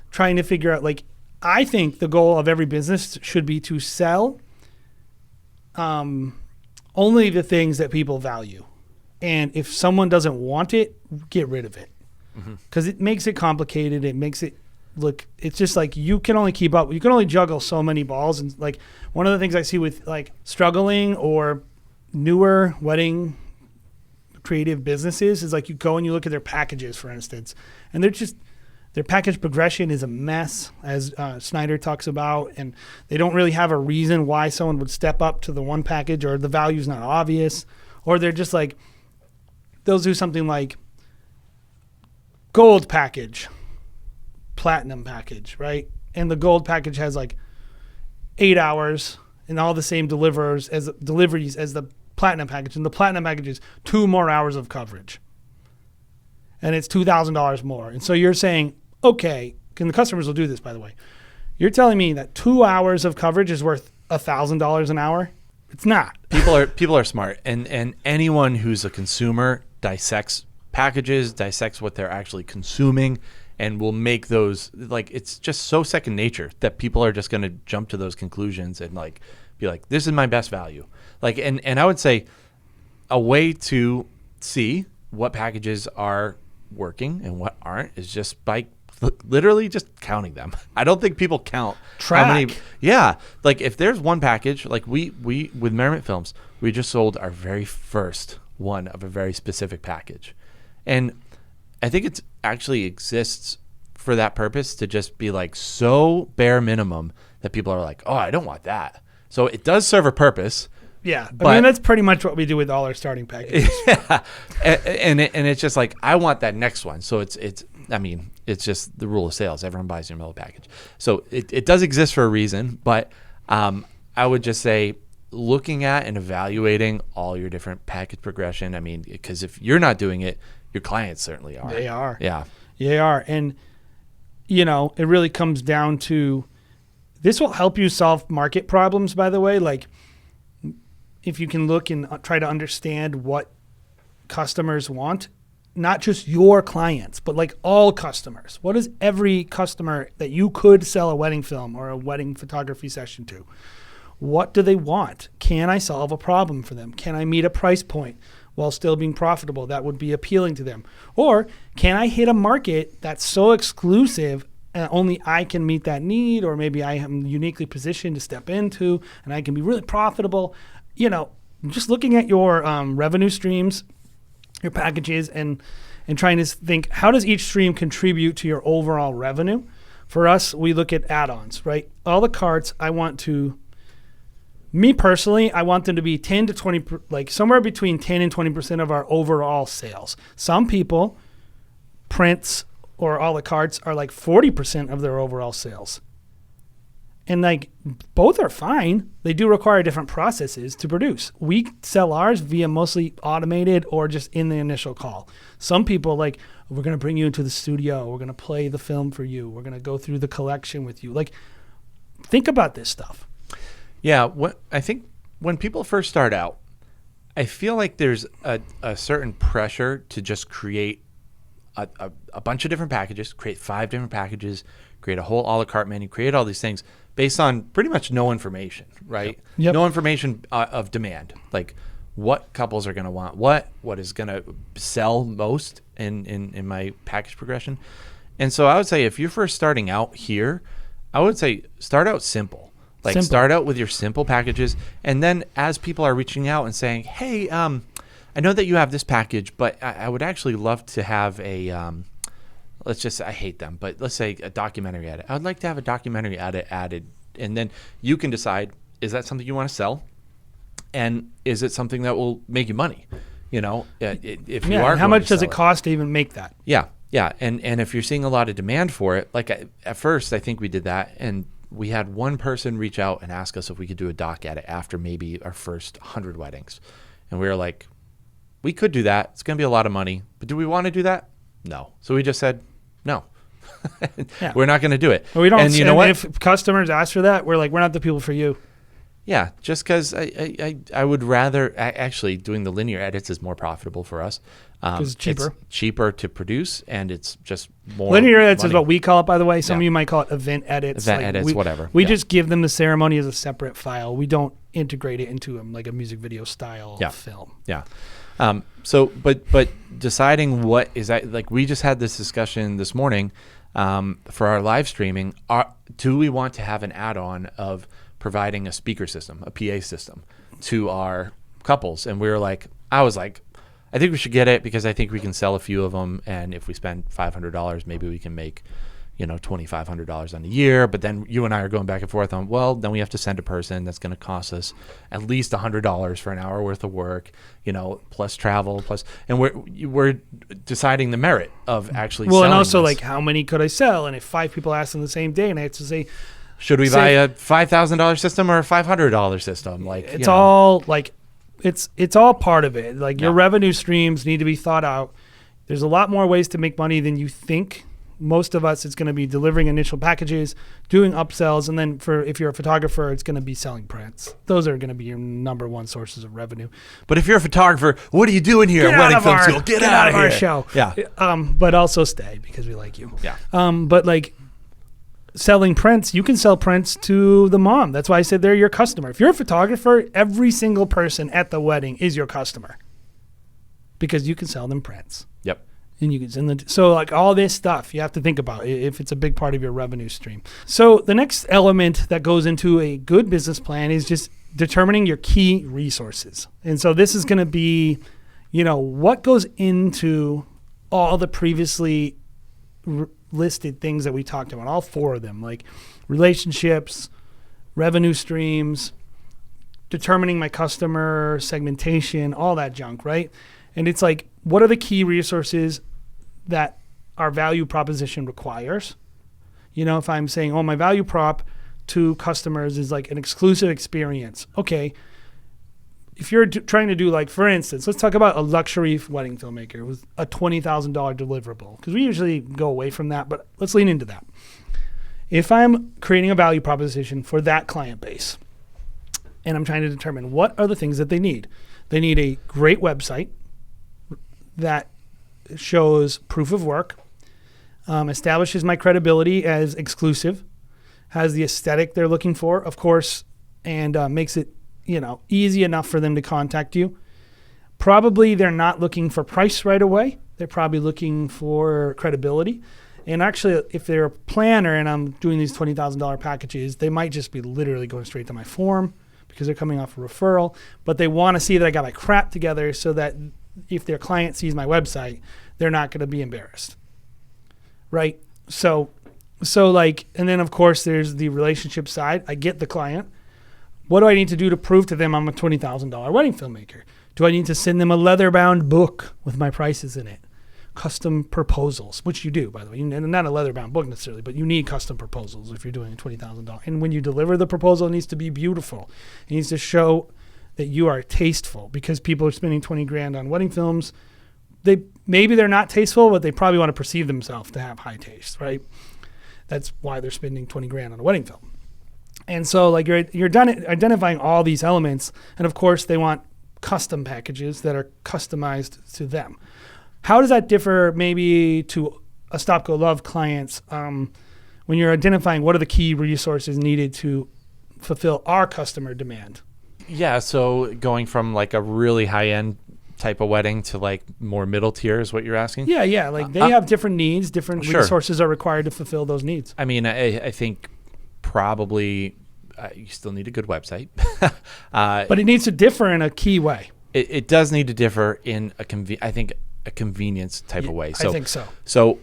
trying to figure out, like, I think the goal of every business should be to sell only the things that people value. And if someone doesn't want it, get rid of it. Because it makes it complicated. It makes it look, it's just like you can only keep up. You can only juggle so many balls. And like one of the things I see with like struggling or newer wedding creative businesses is like you go and you look at their packages, for instance, and their package progression is a mess, as Snyder talks about, and they don't really have a reason why someone would step up to the one package, or the value's not obvious, or they're just like, they'll do something like gold package, platinum package, right? And the gold package has like 8 hours and all the same deliveries as the platinum package, and the platinum package is 2 more hours of coverage. And it's $2,000 more. And so you're saying, okay, and the customers will do this, by the way. You're telling me that 2 hours of coverage is worth $1,000 an hour? It's not. People are smart, and anyone who's a consumer dissects packages, dissects what they're actually consuming, and will make those, like, it's just so second nature that people are just going to jump to those conclusions and like be like, this is my best value. Like, and I would say a way to see what packages are working and what aren't is just by literally just counting them. I don't think people count Track. how many. Yeah, like if there's one package, like we with Merriment Films, we just sold our very first one of a very specific package, and I think it's actually exists for that purpose, to just be like so bare minimum that people are like, oh, I don't want that. So it does serve a purpose. Yeah, I But- mean that's pretty much what we do with all our starting packages. Yeah, and it's just like, I want that next one. So it's I mean, it's just the rule of sales. Everyone buys your middle package. So it does exist for a reason. But I would just say, looking at and evaluating all your different package progression. I mean, because if you're not doing it, your clients certainly are. They are. Yeah. They are. And, you know, it really comes down to, this will help you solve market problems, by the way. Like, if you can look and try to understand what customers want, not just your clients, but like all customers. What is every customer that you could sell a wedding film or a wedding photography session to? What do they want? Can I solve a problem for them? Can I meet a price point while still being profitable that would be appealing to them? Or can I hit a market that's so exclusive and only I can meet that need, or maybe I am uniquely positioned to step into and I can be really profitable? You know, just looking at your revenue streams, your packages, and trying to think, how does each stream contribute to your overall revenue? For us, we look at add-ons, right? All the carts, me personally, I want them to be 10 to 20, like somewhere between 10 and 20% of our overall sales. Some people, prints or a la cartes, are like 40% of their overall sales. And like, both are fine. They do require different processes to produce. We sell ours via mostly automated or just in the initial call. Some people like, we're going to bring you into the studio. We're going to play the film for you. We're going to go through the collection with you. Like, think about this stuff. Yeah, I think when people first start out, I feel like there's a certain pressure to just create a bunch of different packages, create 5 different packages, create a whole a la carte menu, create all these things based on pretty much no information, right? Yep. No information of demand, like what couples are going to want, what is going to sell most in my package progression. And so I would say, if you're first starting out here, I would say start out simple. Like, start out with your simple packages, and then as people are reaching out and saying, hey, I know that you have this package, but I would actually love to have a, I hate them, but let's say a documentary edit. I would like to have a documentary edit added, and then you can decide, is that something you want to sell? And is it something that will make you money? You know, if you are, how much does it sell cost to even make that? Yeah. And if you're seeing a lot of demand for it, like at first, I think we did that, and we had one person reach out and ask us if we could do a doc edit after maybe our first 100 weddings. And we were like, we could do that. It's going to be a lot of money. But do we want to do that? No. So we just said, no. Yeah. We're not going to do it. Well, we don't. And you know what? If customers ask for that, we're like, we're not the people for you. Yeah, just because I would rather, actually doing the linear edits is more profitable for us. Because it's cheaper. It's cheaper to produce, and it's just more Linear edits is money. what we call it, by the way. Some of Yeah. you might call it event edits. Event edits, whatever. We Yeah. just give them the ceremony as a separate file. We don't integrate it into like a music video style film. Yeah. But deciding what is that, like, we just had this discussion this morning for our live streaming. Do we want to have an add-on of providing a speaker system, a PA system to our couples? And I was like, I think we should get it, because I think we can sell a few of them. And if we spend $500, maybe we can make, $2,500 on a year. But then you and I are going back and forth on, well, then we have to send a person. That's going to cost us at least $100 for an hour worth of work, plus travel, and we're deciding the merit of actually selling and also this. like, how many could I sell? And if 5 people ask on the same day, and I have to say, should we buy a $5,000 system or a $500 system? Like, it's all like, it's all part of it. Like, your revenue streams need to be thought out. There's a lot more ways to make money than you think. Most of us, it's going to be delivering initial packages, doing upsells, and then if you're a photographer, it's going to be selling prints. Those are going to be your number one sources of revenue. But if you're a photographer, what are you doing here at Wedding Film School? Get out of our here. show. Yeah. But also stay, because we like you. Yeah. But like, selling prints, you can sell prints to the mom. That's why I said they're your customer. If you're a photographer, every single person at the wedding is your customer, because you can sell them prints. Yep. And you can send so like all this stuff you have to think about if it's a big part of your revenue stream. So the next element that goes into a good business plan is just determining your key resources. And so this is going to be, what goes into all the previously listed things that we talked about, all 4 of them, like relationships, revenue streams, determining my customer segmentation, all that junk, right? And it's like, what are the key resources that our value proposition requires? If I'm saying, my value prop to customers is like an exclusive experience. Okay. If you're trying to do, like, for instance, let's talk about a luxury wedding filmmaker with a $20,000 deliverable, because we usually go away from that, but let's lean into that. If I'm creating a value proposition for that client base and I'm trying to determine what are the things that they need a great website that shows proof of work, establishes my credibility as exclusive, has the aesthetic they're looking for, of course, and makes it, easy enough for them to contact you. Probably they're not looking for price right away. They're probably looking for credibility. And actually, if they're a planner and I'm doing these $20,000 packages, they might just be literally going straight to my form because they're coming off a referral, but they want to see that I got my crap together so that if their client sees my website, they're not going to be embarrassed. Right? So like, and then of course there's the relationship side. I get the client. What do I need to do to prove to them I'm a $20,000 wedding filmmaker? Do I need to send them a leather-bound book with my prices in it? Custom proposals, which you do, by the way. Not a leather-bound book necessarily, but you need custom proposals if you're doing $20,000. And when you deliver the proposal, it needs to be beautiful. It needs to show that you are tasteful, because people are spending $20,000 on wedding films. Maybe they're not tasteful, but they probably want to perceive themselves to have high taste, right? That's why they're spending $20,000 on a wedding film. And so like you're done identifying all these elements, and of course they want custom packages that are customized to them. How does that differ maybe to a Stop Go Love clients when you're identifying what are the key resources needed to fulfill our customer demand? Yeah, so going from like a really high-end type of wedding to like more middle tier is what you're asking? Yeah, like they have different needs, different sure. resources are required to fulfill those needs. I mean, I think probably you still need a good website. But it needs to differ in a key way. It does need to differ in a convenience type of way. So, I think so. So,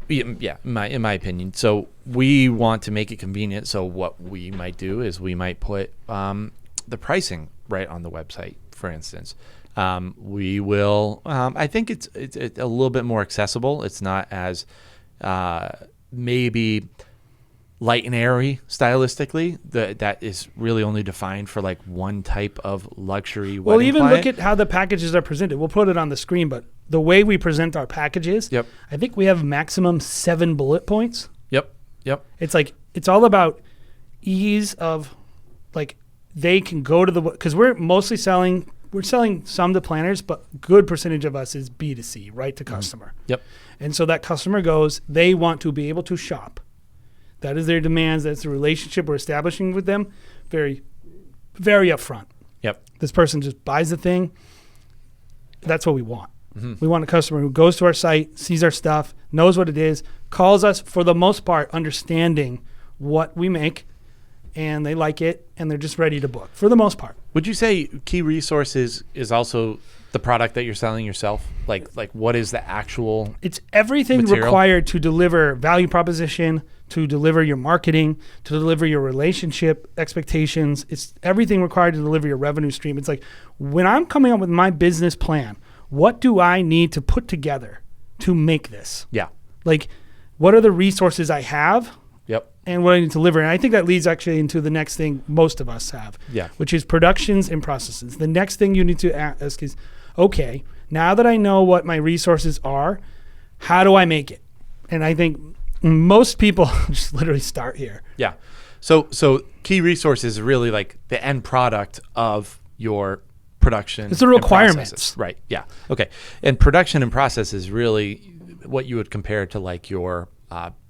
yeah, in my opinion. So we want to make it convenient. So what we might do is we might put the pricing right on the website, for instance. We will. I think it's a little bit more accessible. It's not as maybe light and airy stylistically. That is really only defined for like one type of luxury wedding Well, even client. look at how the packages are presented. We'll put it on the screen, but the way we present our packages, Yep. I think we have maximum 7 bullet points. Yep. It's like, it's all about ease of, like, they can go to because we're selling some to planners, but good percentage of us is B2C, right to customer. Yep. And so that customer goes, they want to be able to shop. That is their demands. That's the relationship we're establishing with them. Very, very upfront. Yep. This person just buys the thing. That's what we want. Mm-hmm. We want a customer who goes to our site, sees our stuff, knows what it is, calls us for the most part, understanding what we make, and they like it, and they're just ready to book for the most part. Would you say key resources is also the product that you're selling yourself? Like what is the actual It's everything material required to deliver value proposition, to deliver your marketing, to deliver your relationship expectations. It's everything required to deliver your revenue stream. It's like, when I'm coming up with my business plan, what do I need to put together to make this? Yeah. Like, what are the resources I have? Yep. And what I need to deliver. And I think that leads actually into the next thing most of us have, which is productions and processes. The next thing you need to ask is, okay, now that I know what my resources are, how do I make it? And I think most people just literally start here. Yeah. So key resources is really like the end product of your production. It's the requirements. Right. Yeah. Okay. And production and process is really what you would compare to like your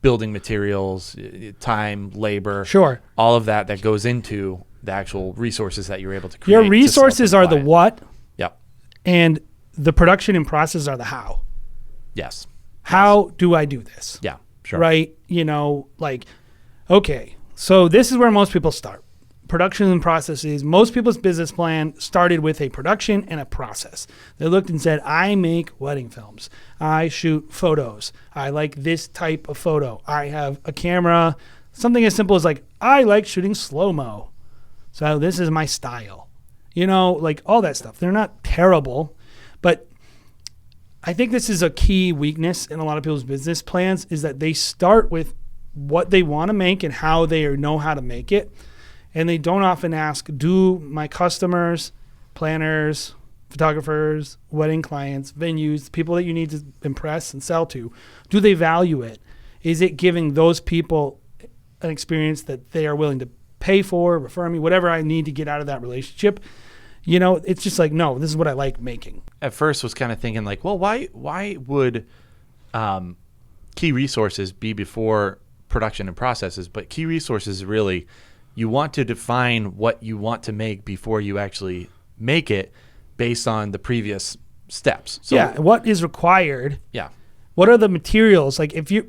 building materials, time, labor, sure, all of that goes into the actual resources that you're able to create. Your resources are the what, Yep, and the production and process are the how. Yes. How do I do this? Yeah. Sure. Right? Okay, so this is where most people start. Production and processes. Most people's business plan started with a production and a process. They looked and said, I make wedding films. I shoot photos. I like this type of photo. I have a camera. Something as simple as I like shooting slow-mo. So this is my style. All that stuff. They're not terrible, but I think this is a key weakness in a lot of people's business plans is that they start with what they want to make and how they know how to make it. And they don't often ask, do my customers, planners, photographers, wedding clients, venues, people that you need to impress and sell to, do they value it? Is it giving those people an experience that they are willing to pay for, refer me, whatever I need to get out of that relationship? It's just no, this is what I like making. At first was kind of thinking well, why would key resources be before production and processes? But key resources really, you want to define what you want to make before you actually make it based on the previous steps. So, what is required? Yeah. What are the materials? If you're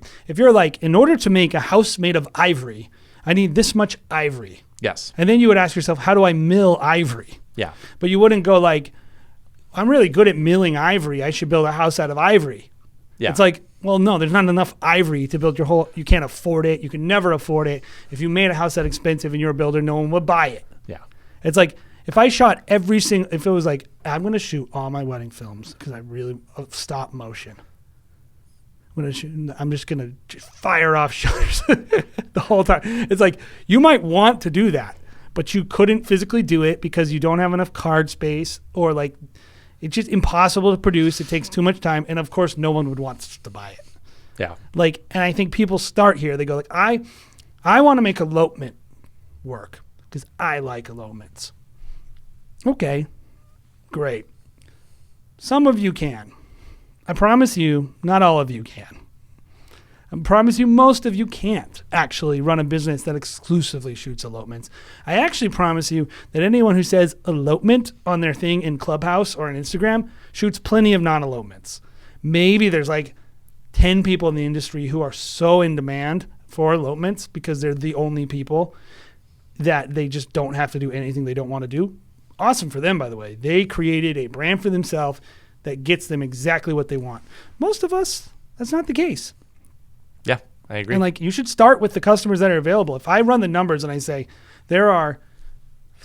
in order to make a house made of ivory, I need this much ivory. Yes. And then you would ask yourself, how do I mill ivory? Yeah. But you wouldn't go I'm really good at milling ivory. I should build a house out of ivory. Yeah. It's well, no, there's not enough ivory to build you can't afford it. You can never afford it. If you made a house that expensive and you're a builder, no one would buy it. Yeah. It's if I shot if it was I'm going to shoot all my wedding films because I really stop motion. I'm just going to fire off shutters the whole time. It's you might want to do that, but you couldn't physically do it because you don't have enough card space or it's just impossible to produce. It takes too much time. And of course, no one would want to buy it. Yeah. And I think people start here. They go I want to make elopement work because I like elopements. Okay, great. Some of you can. I promise you, not all of you can. I promise you, most of you can't actually run a business that exclusively shoots elopements. I actually promise you that anyone who says elopement on their thing in Clubhouse or on Instagram shoots plenty of non-elopements. Maybe there's 10 people in the industry who are so in demand for elopements because they're the only people that they just don't have to do anything they don't want to do. Awesome for them, by the way. They created a brand for themselves that gets them exactly what they want. Most of us, that's not the case. Yeah, I agree. And you should start with the customers that are available. If I run the numbers and I say there are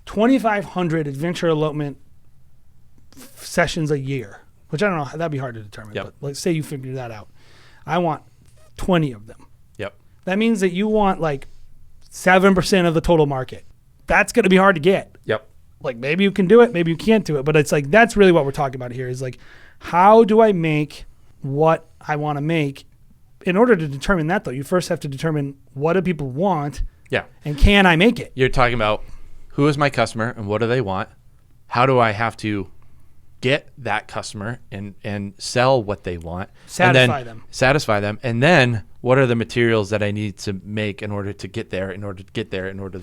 2,500 adventure elopement sessions a year, which I don't know, that'd be hard to determine, but let's say you figure that out. I want 20 of them. Yep. That means that you want 7% of the total market. That's going to be hard to get. Yep. Maybe you can do it, maybe you can't do it, but it's that's really what we're talking about here is how do I make what I want to make? In order to determine that, though, you first have to determine what do people want. Yeah. And can I make it? You're talking about who is my customer and what do they want? How do I have to get that customer and sell what they want? Satisfy them. Satisfy them. And then what are the materials that I need to make in order to get there,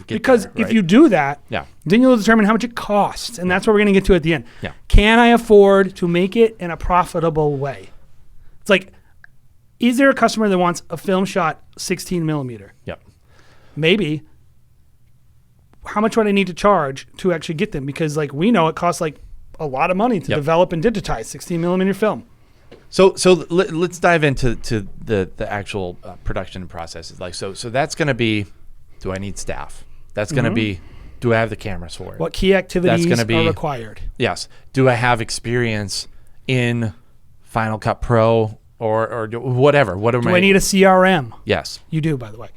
Because if you do that, then you'll determine how much it costs. And that's what we're going to get to at the end. Yeah. Can I afford to make it in a profitable way? It's is there a customer that wants a film shot 16 millimeter? Yep. Maybe. How much would I need to charge to actually get them? Because we know it costs a lot of money to develop and digitize 16 millimeter film. So let's dive into the actual production processes. So that's going to be, do I need staff? That's going to be, do I have the cameras for it? What key activities are required? Yes. Do I have experience in Final Cut Pro or whatever? Do I need a CRM? Yes. You do, by the way.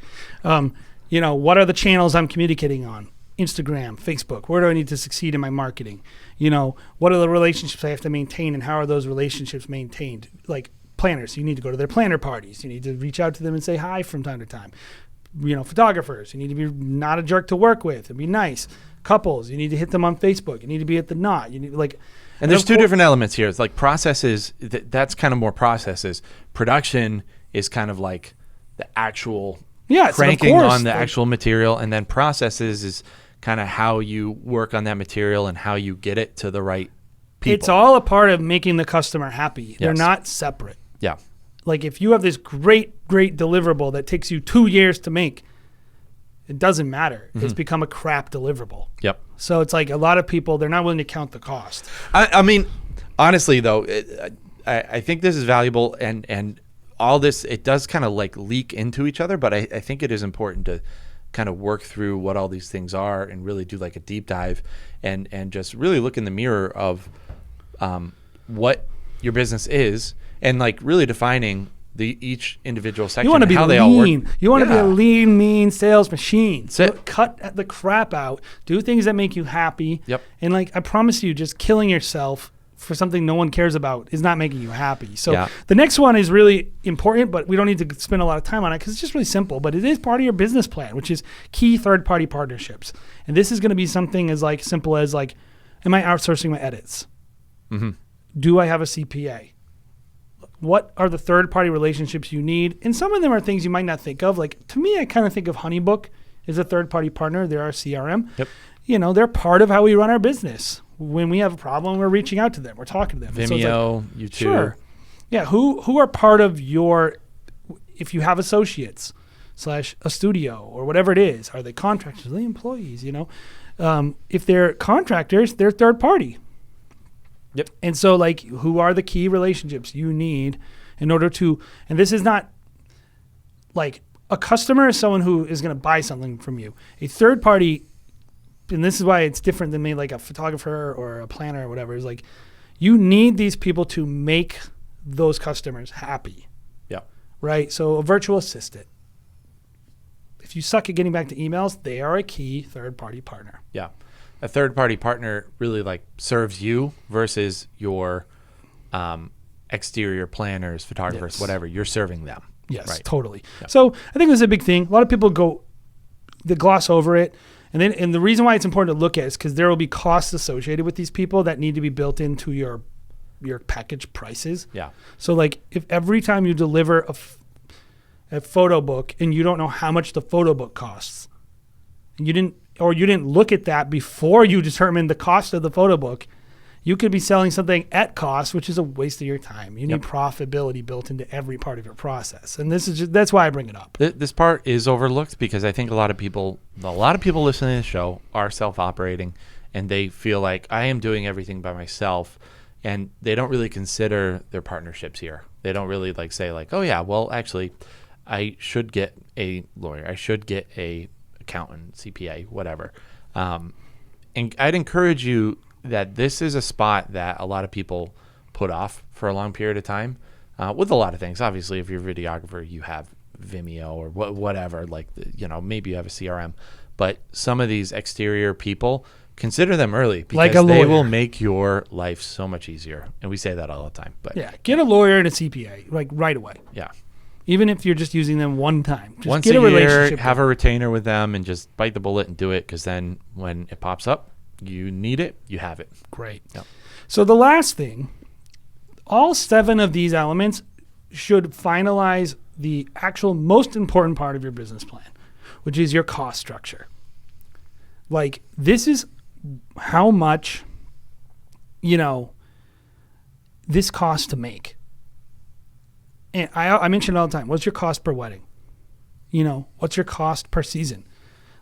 What are the channels I'm communicating on? Instagram, Facebook. Where do I need to succeed in my marketing? What are the relationships I have to maintain and how are those relationships maintained? Planners, you need to go to their planner parties. You need to reach out to them and say hi from time to time. Photographers, you need to be not a jerk to work with and be nice. Couples, you need to hit them on Facebook. You need to be at the knot. You need And there's two different elements here. It's processes, that's kind of more processes. Production is kind of the actual cranking on the actual material, and then processes is kind of how you work on that material and how you get it to the right people. It's all a part of making the customer happy. They're not separate. Yeah. like if you have this great deliverable that takes you 2 years to make, it doesn't matter. It's become a crap deliverable. Yep. So it's like a lot of people, they're not willing to count the cost. I mean, honestly though, I think this is valuable, and all this, it does kind of like leak into each other, but I think it is important to kind of work through what all these things are and really do like a deep dive and just really look in the mirror of what your business is, and like really defining each individual section. You want to be how they all work. You want to be Yeah. a lean, mean sales machine. That's it. Cut the crap out. Do things that make you happy. Yep. And like I promise you, just killing yourself for something no one cares about is not making you happy. So Yeah. the next one is really important, but we don't need to spend a lot of time on it because it's just really simple. But it is part of your business plan, which is key third-party partnerships. And this is going to be something as like simple as like, am I outsourcing my edits? Mm-hmm. Do I have a CPA? What are the third-party relationships you need? And some of them are things you might not think of. Like to me, I kind of think of HoneyBook as a third-party partner. They're our CRM. Yep. You know, they're part of how we run our business. When we have a problem, we're reaching out to them. We're talking to them. And so it's like, Vimeo, YouTube. sure. Yeah. Who are part of your, if you have associates / a studio or whatever it is, are they contractors? Are they employees? You know, if they're contractors, they're third party. Yep. And so like, who are the key relationships you need in order to, and this is not like a customer is someone who is going to buy something from you. A third party, and this is why it's different than maybe like a photographer or a planner or whatever, is like you need these people to make those customers happy. Yeah. Right? So a virtual assistant, if you suck at getting back to emails, they are a key third-party partner. Yeah. A third-party partner really like serves you versus your exterior planners, photographers, Yes. whatever. You're serving them. Yes, Right. totally. Yeah. So I think this is a big thing. A lot of people they gloss over it. And the reason why it's important to look at is because there will be costs associated with these people that need to be built into your package prices. Yeah. So like if every time you deliver a photo book and you don't know how much the photo book costs, and you didn't look at that before you determined the cost of the photo book, you could be selling something at cost, which is a waste of your time. You need profitability built into every part of your process. And that's why I bring it up. This part is overlooked because I think a lot of people listening to the show are self-operating, and they feel like I am doing everything by myself, and they don't really consider their partnerships here. They don't really like say like, oh yeah, well actually I should get a lawyer. I should get a accountant, CPA, whatever. And I'd encourage you that this is a spot that a lot of people put off for a long period of time with a lot of things. Obviously, if you're a videographer, you have Vimeo or whatever, like, maybe you have a CRM. But some of these exterior people, consider them early because Like a they lawyer. will make your life so much easier. And we say that all the time. But Yeah, get a lawyer and a CPA like right away. yeah. Even if you're just using them one time. Just Once get a a year, relationship. have a retainer with them and just bite the bullet and do it, because then when it pops up, you need it, you have it. Great. Yeah. So the last thing, all 7 of these elements should finalize the actual most important part of your business plan, which is your cost structure. Like this is how much, this costs to make. And I mention it all the time. What's your cost per wedding? What's your cost per season?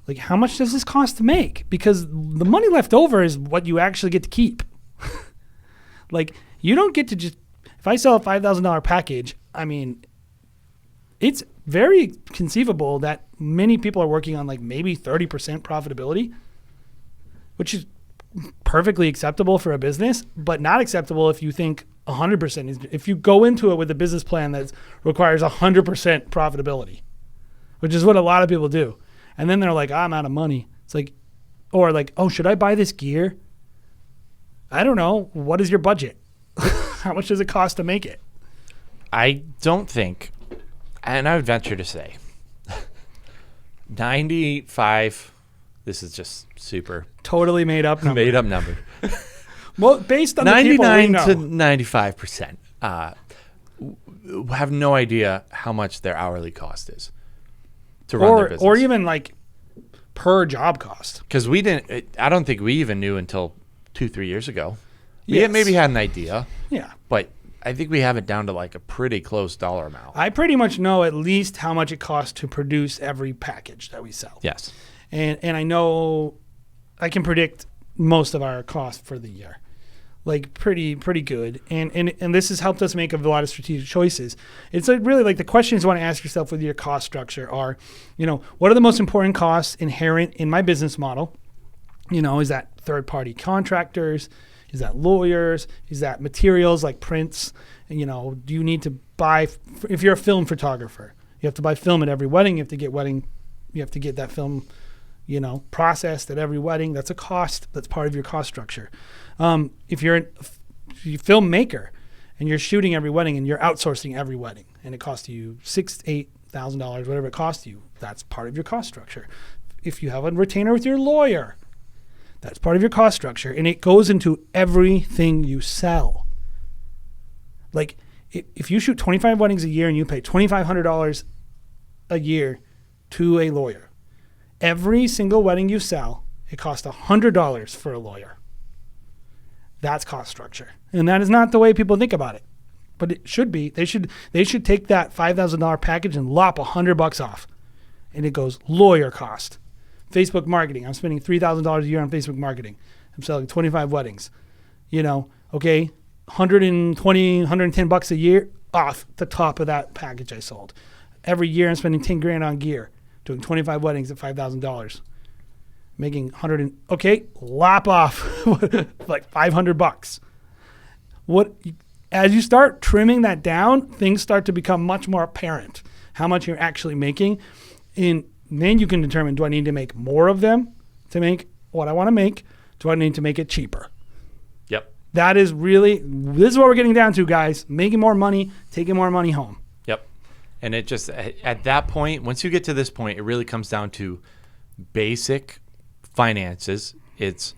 Like, how much does this cost to make? Because the money left over is what you actually get to keep. Like, you don't get to just, if I sell a $5,000 package, I mean, it's very conceivable that many people are working on like maybe 30% profitability, which is perfectly acceptable for a business, but not acceptable if you think 100% is, if you go into it with a business plan that requires 100% profitability, which is what a lot of people do. And then they're like, I'm out of money. It's like, or like, oh, should I buy this gear? I don't know. What is your budget? How much does it cost to make it? I don't think, and I would venture to say, 95, this is just super Totally made up number. made up number. Well, based on the people we 99 know. to 95% have no idea how much their hourly cost is to run their business. Or even like per job cost. Because I don't think we even knew until 2-3 years ago. We Yes. had maybe had an idea, Yeah. but I think we have it down to like a pretty close dollar amount. I pretty much know at least how much it costs to produce every package that we sell. Yes. And I know I can predict most of our costs for the year. Like pretty good. And this has helped us make a lot of strategic choices. It's like really like the questions you want to ask yourself with your cost structure are, what are the most important costs inherent in my business model? Is that third-party contractors? Is that lawyers? Is that materials like prints? And, do you need to buy, if you're a film photographer, you have to buy film at every wedding. You have to get that film, processed at every wedding. That's a cost. That's part of your cost structure. If you're a filmmaker and you're shooting every wedding and you're outsourcing every wedding and it costs you $6,000-$8,000, whatever it costs you, that's part of your cost structure. If you have a retainer with your lawyer, that's part of your cost structure, and it goes into everything you sell. Like, if you shoot 25 weddings a year and you pay $2,500 a year to a lawyer, every single wedding you sell, it costs $100 for a lawyer. That's cost structure, and that is not the way people think about it, but it should be. They should take that $5,000 package and lop $100 off, and it goes lawyer cost. Facebook marketing. I'm spending $3,000 a year on Facebook marketing. I'm selling 25 weddings. Okay, $120, $110 a year off the top of that package I sold. Every year I'm spending $10,000 on gear, doing 25 weddings at $5,000, making lop off like $500. As you start trimming that down, things start to become much more apparent how much you're actually making. Then you can determine, do I need to make more of them to make what I want to make? Do I need to make it cheaper? Yep. This is what we're getting down to, guys. Making more money, taking more money home. Yep. And it just, at that point, once you get to this point, it really comes down to basic finances. It's,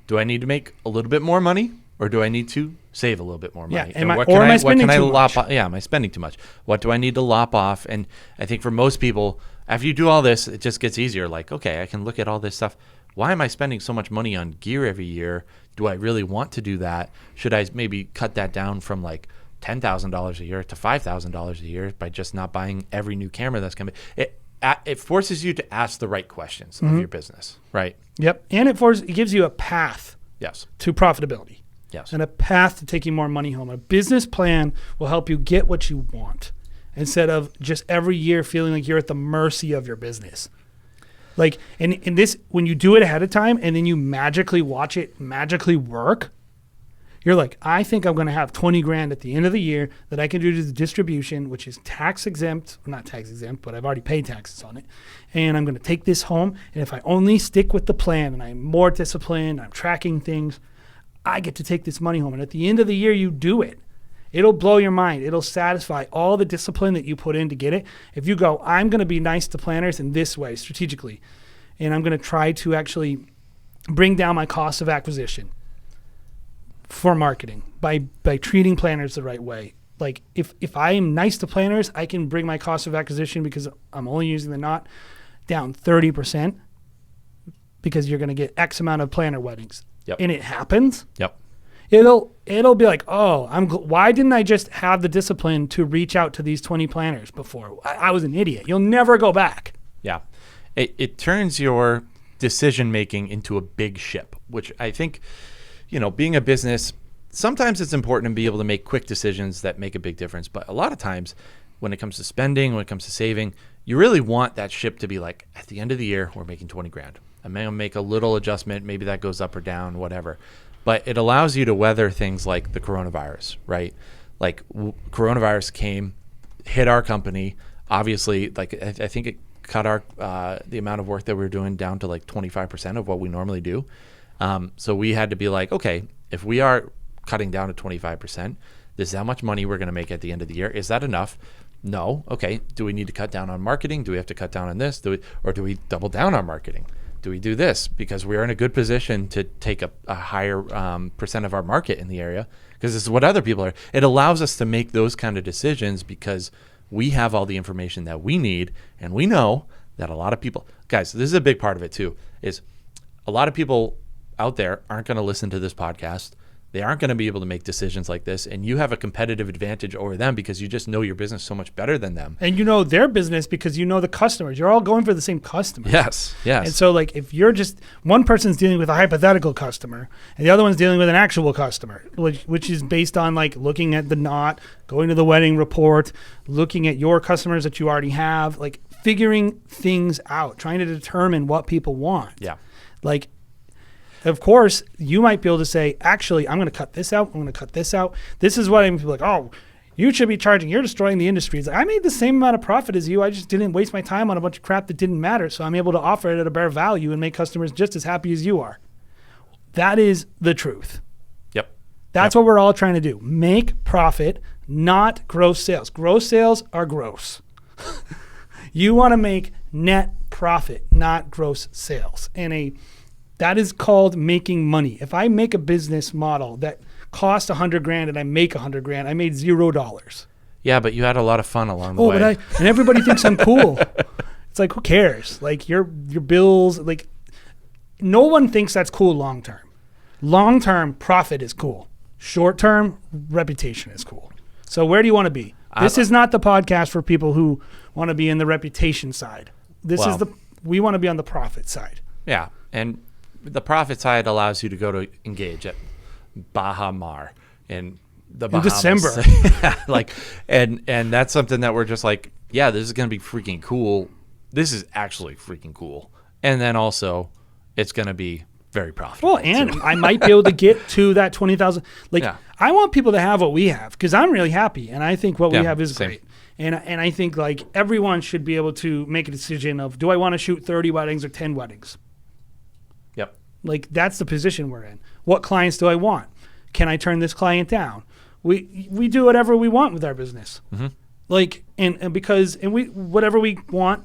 do I need to make a little bit more money or do I need to save a little bit more money? Yeah, am I spending too much? Yeah, am I spending too much? What do I need to lop off? And I think for most people, after you do all this, it just gets easier. Like, okay, I can look at all this stuff. Why am I spending so much money on gear every year? Do I really want to do that? Should I maybe cut that down from like $10,000 a year to $5,000 a year by just not buying every new camera that's coming? It forces you to ask the right questions of your business, right? Yep, and it gives you a path to profitability. Yes. And a path to taking more money home. A business plan will help you get what you want instead of just every year feeling like you're at the mercy of your business. Like, and this, when you do it ahead of time and then you magically watch it magically work, you're like, I think I'm going to have $20,000 at the end of the year that I can do to the distribution, which is tax exempt, not tax exempt, but I've already paid taxes on it. And I'm going to take this home. And if I only stick with the plan and I'm more disciplined, I'm tracking things, I get to take this money home. And at the end of the year, you do it. It'll blow your mind. It'll satisfy all the discipline that you put in to get it. If you go, I'm going to be nice to planners in this way, strategically, and I'm going to try to actually bring down my cost of acquisition for marketing by treating planners the right way. Like, if I am nice to planners, I can bring my cost of acquisition, because I'm only using the knot, down 30%, because you're going to get X amount of planner weddings. Yep. And it happens. Yep. It'll be like, oh, why didn't I just have the discipline to reach out to these 20 planners before? I was an idiot. You'll never go back. Yeah. It turns your decision making into a big ship, which I think, being a business, sometimes it's important to be able to make quick decisions that make a big difference. But a lot of times when it comes to spending, when it comes to saving, you really want that ship to be like, at the end of the year, we're making $20,000. I'm going to make a little adjustment. Maybe that goes up or down, whatever. But it allows you to weather things like the coronavirus, right? Like coronavirus came, hit our company. Obviously, like I think it cut our the amount of work that we were doing down to like 25% of what we normally do. So we had to be like, okay, if we are cutting down to 25%, this is how much money we're going to make at the end of the year. Is that enough? No. Okay. Do we need to cut down on marketing? Do we have to cut down on this? Or do we double down on marketing? Do we do this? Because we are in a good position to take a higher percent of our market in the area, because this is what other people are. It allows us to make those kind of decisions because we have all the information that we need, and we know that a lot of people, guys, this is a big part of it too, is a lot of people out there aren't going to listen to this podcast. They aren't going to be able to make decisions like this, and you have a competitive advantage over them because you just know your business so much better than them. And you know their business because you know the customers. You're all going for the same customers. Yes. And so like if you're just one person's dealing with a hypothetical customer and the other one's dealing with an actual customer, which is based on like looking at the knot, going to the wedding report, looking at your customers that you already have, like figuring things out, trying to determine what people want. Yeah. Like, of course, you might be able to say, actually, I'm going to cut this out. I'm going to cut this out. This is what I'm like, oh, you should be charging. You're destroying the industry. It's like, I made the same amount of profit as you. I just didn't waste my time on a bunch of crap that didn't matter. So I'm able to offer it at a better value and make customers just as happy as you are. That is the truth. Yep. That's what we're all trying to do. Make profit, not gross sales. Gross sales are gross. You want to make net profit, not gross sales. And that is called making money. If I make a business model that cost $100,000 and I make $100,000, I made $0. Yeah, but you had a lot of fun along the way. And everybody thinks I'm cool. It's like, who cares? Like your bills, like no one thinks that's cool long term. Long term, profit is cool. Short term, reputation is cool. So where do you want to be? This is not the podcast for people who want to be in the reputation side. We want to be on the profit side. Yeah, and the profit side allows you to go to engage at Baha Mar in the Bahamas. In December. Like, and that's something that we're just like, yeah, this is going to be freaking cool. This is actually freaking cool. And then also, it's going to be very profitable. Well, and I might be able to get to that 20,000. Like, I want people to have what we have because I'm really happy, and I think what we have is great. And I think like everyone should be able to make a decision of, do I want to shoot 30 weddings or 10 weddings? Yep. Like that's the position we're in. What clients do I want? Can I turn this client down? We do whatever we want with our business. Mm-hmm. Like and we whatever we want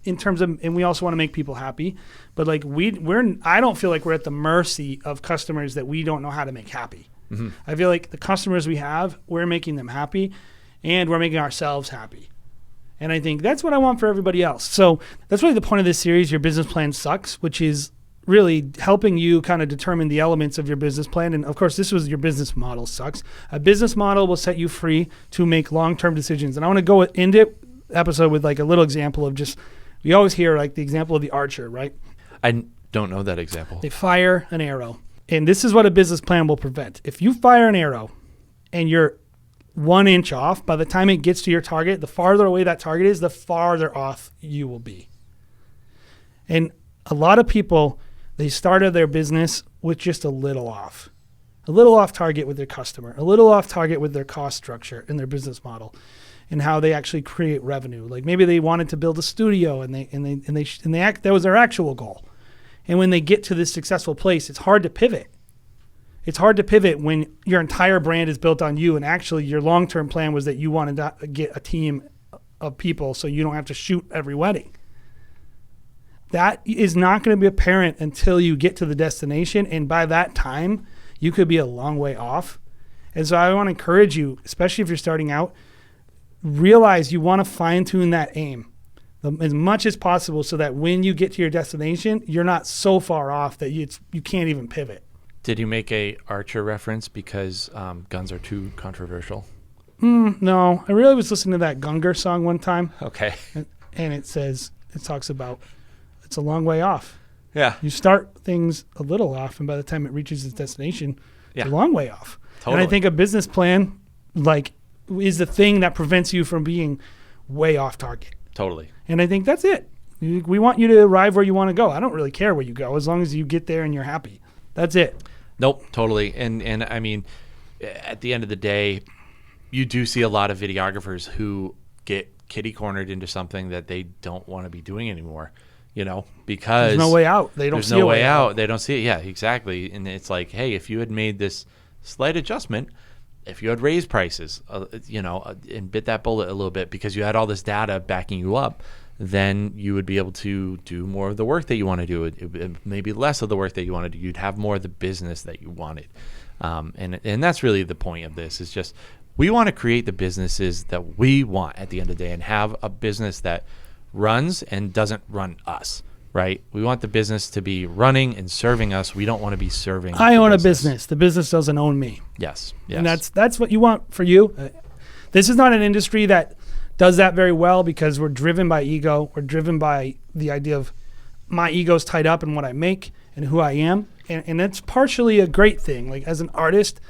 in terms of, and we also want to make people happy. But like I don't feel like we're at the mercy of customers that we don't know how to make happy. Mm-hmm. I feel like the customers we have, we're making them happy. And we're making ourselves happy. And I think that's what I want for everybody else. So that's really the point of this series, Your Business Plan Sucks, which is really helping you kind of determine the elements of your business plan. And of course, this was your business model sucks. A business model will set you free to make long-term decisions. And I want to go into episode with like a little example of just, we always hear like the example of the archer, right? I don't know that example. They fire an arrow. And this is what a business plan will prevent. If you fire an arrow and you're 1 inch off, by the time it gets to your target, the farther away that target is, the farther off you will be. And a lot of people, they started their business with just a little off target with their customer, a little off target with their cost structure and their business model and how they actually create revenue. Like maybe they wanted to build a studio and that was their actual goal. And when they get to this successful place, it's hard to pivot. It's hard to pivot when your entire brand is built on you and actually your long-term plan was that you wanted to get a team of people so you don't have to shoot every wedding. That is not going to be apparent until you get to the destination, and by that time, you could be a long way off. And so I want to encourage you, especially if you're starting out, realize you want to fine-tune that aim as much as possible so that when you get to your destination, you're not so far off that you can't even pivot. Did you make a Archer reference because guns are too controversial? No, I really was listening to that Gunger song one time. Okay. And it talks about it's a long way off. Yeah. You start things a little off, and by the time it reaches its destination, it's a long way off. Totally. And I think a business plan, like, is the thing that prevents you from being way off target. Totally. And I think that's it. We want you to arrive where you want to go. I don't really care where you go as long as you get there and you're happy. That's it. Nope, totally. And I mean, at the end of the day, you do see a lot of videographers who get kitty cornered into something that they don't want to be doing anymore, because there's no way out. They don't see a way out. They don't see it. Yeah, exactly. And it's like, hey, if you had made this slight adjustment, if you had raised prices, and bit that bullet a little bit because you had all this data backing you up, then you would be able to do more of the work that you want to do. Maybe less of the work that you want to do. You'd have more of the business that you wanted. And that's really the point of this, is just we want to create the businesses that we want at the end of the day and have a business that runs and doesn't run us, right? We want the business to be running and serving us. We don't want to be serving. I the own a business. The business doesn't own me. Yes. And that's what you want for you. This is not an industry that does that very well because we're driven by ego. We're driven by the idea of my ego's tied up in what I make and who I am. And that's partially a great thing. Like as an artist,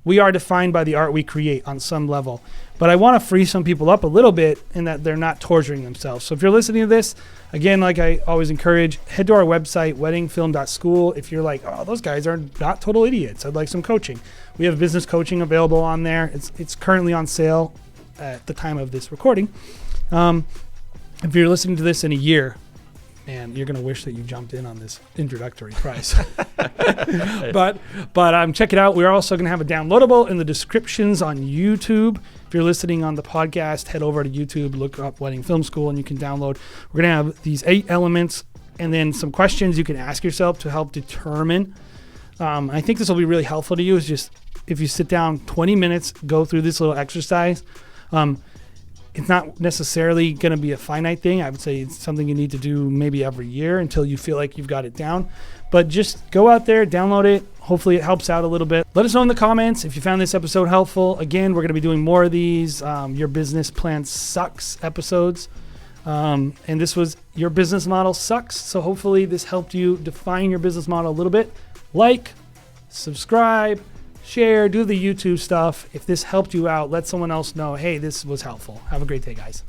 we are defined by the art we create on some level. But I want to free some people up a little bit in that they're not torturing themselves. So if you're listening to this, again, like I always encourage, head to our website, weddingfilm.school. If you're like, oh, those guys are not total idiots, I'd like some coaching. We have business coaching available on there. It's currently on sale at the time of this recording. If you're listening to this in a year, man, you're going to wish that you jumped in on this introductory price. But check it out. We're also going to have a downloadable in the descriptions on YouTube. If you're listening on the podcast, head over to YouTube, look up Wedding Film School, and you can download. We're going to have these 8 elements and then some questions you can ask yourself to help determine. I think this will be really helpful to you. Is just if you sit down 20 minutes, go through this little exercise. It's not necessarily going to be a finite thing. I would say it's something you need to do maybe every year until you feel like you've got it down. But just go out there, download it. Hopefully it helps out a little bit. Let us know in the comments if you found this episode helpful. Again, we're going to be doing more of these Your Business Plan Sucks episodes. And this was Your Business Model Sucks. So hopefully this helped you define your business model a little bit. Like, subscribe, share, do the YouTube stuff. If this helped you out, let someone else know, hey, this was helpful. Have a great day, guys.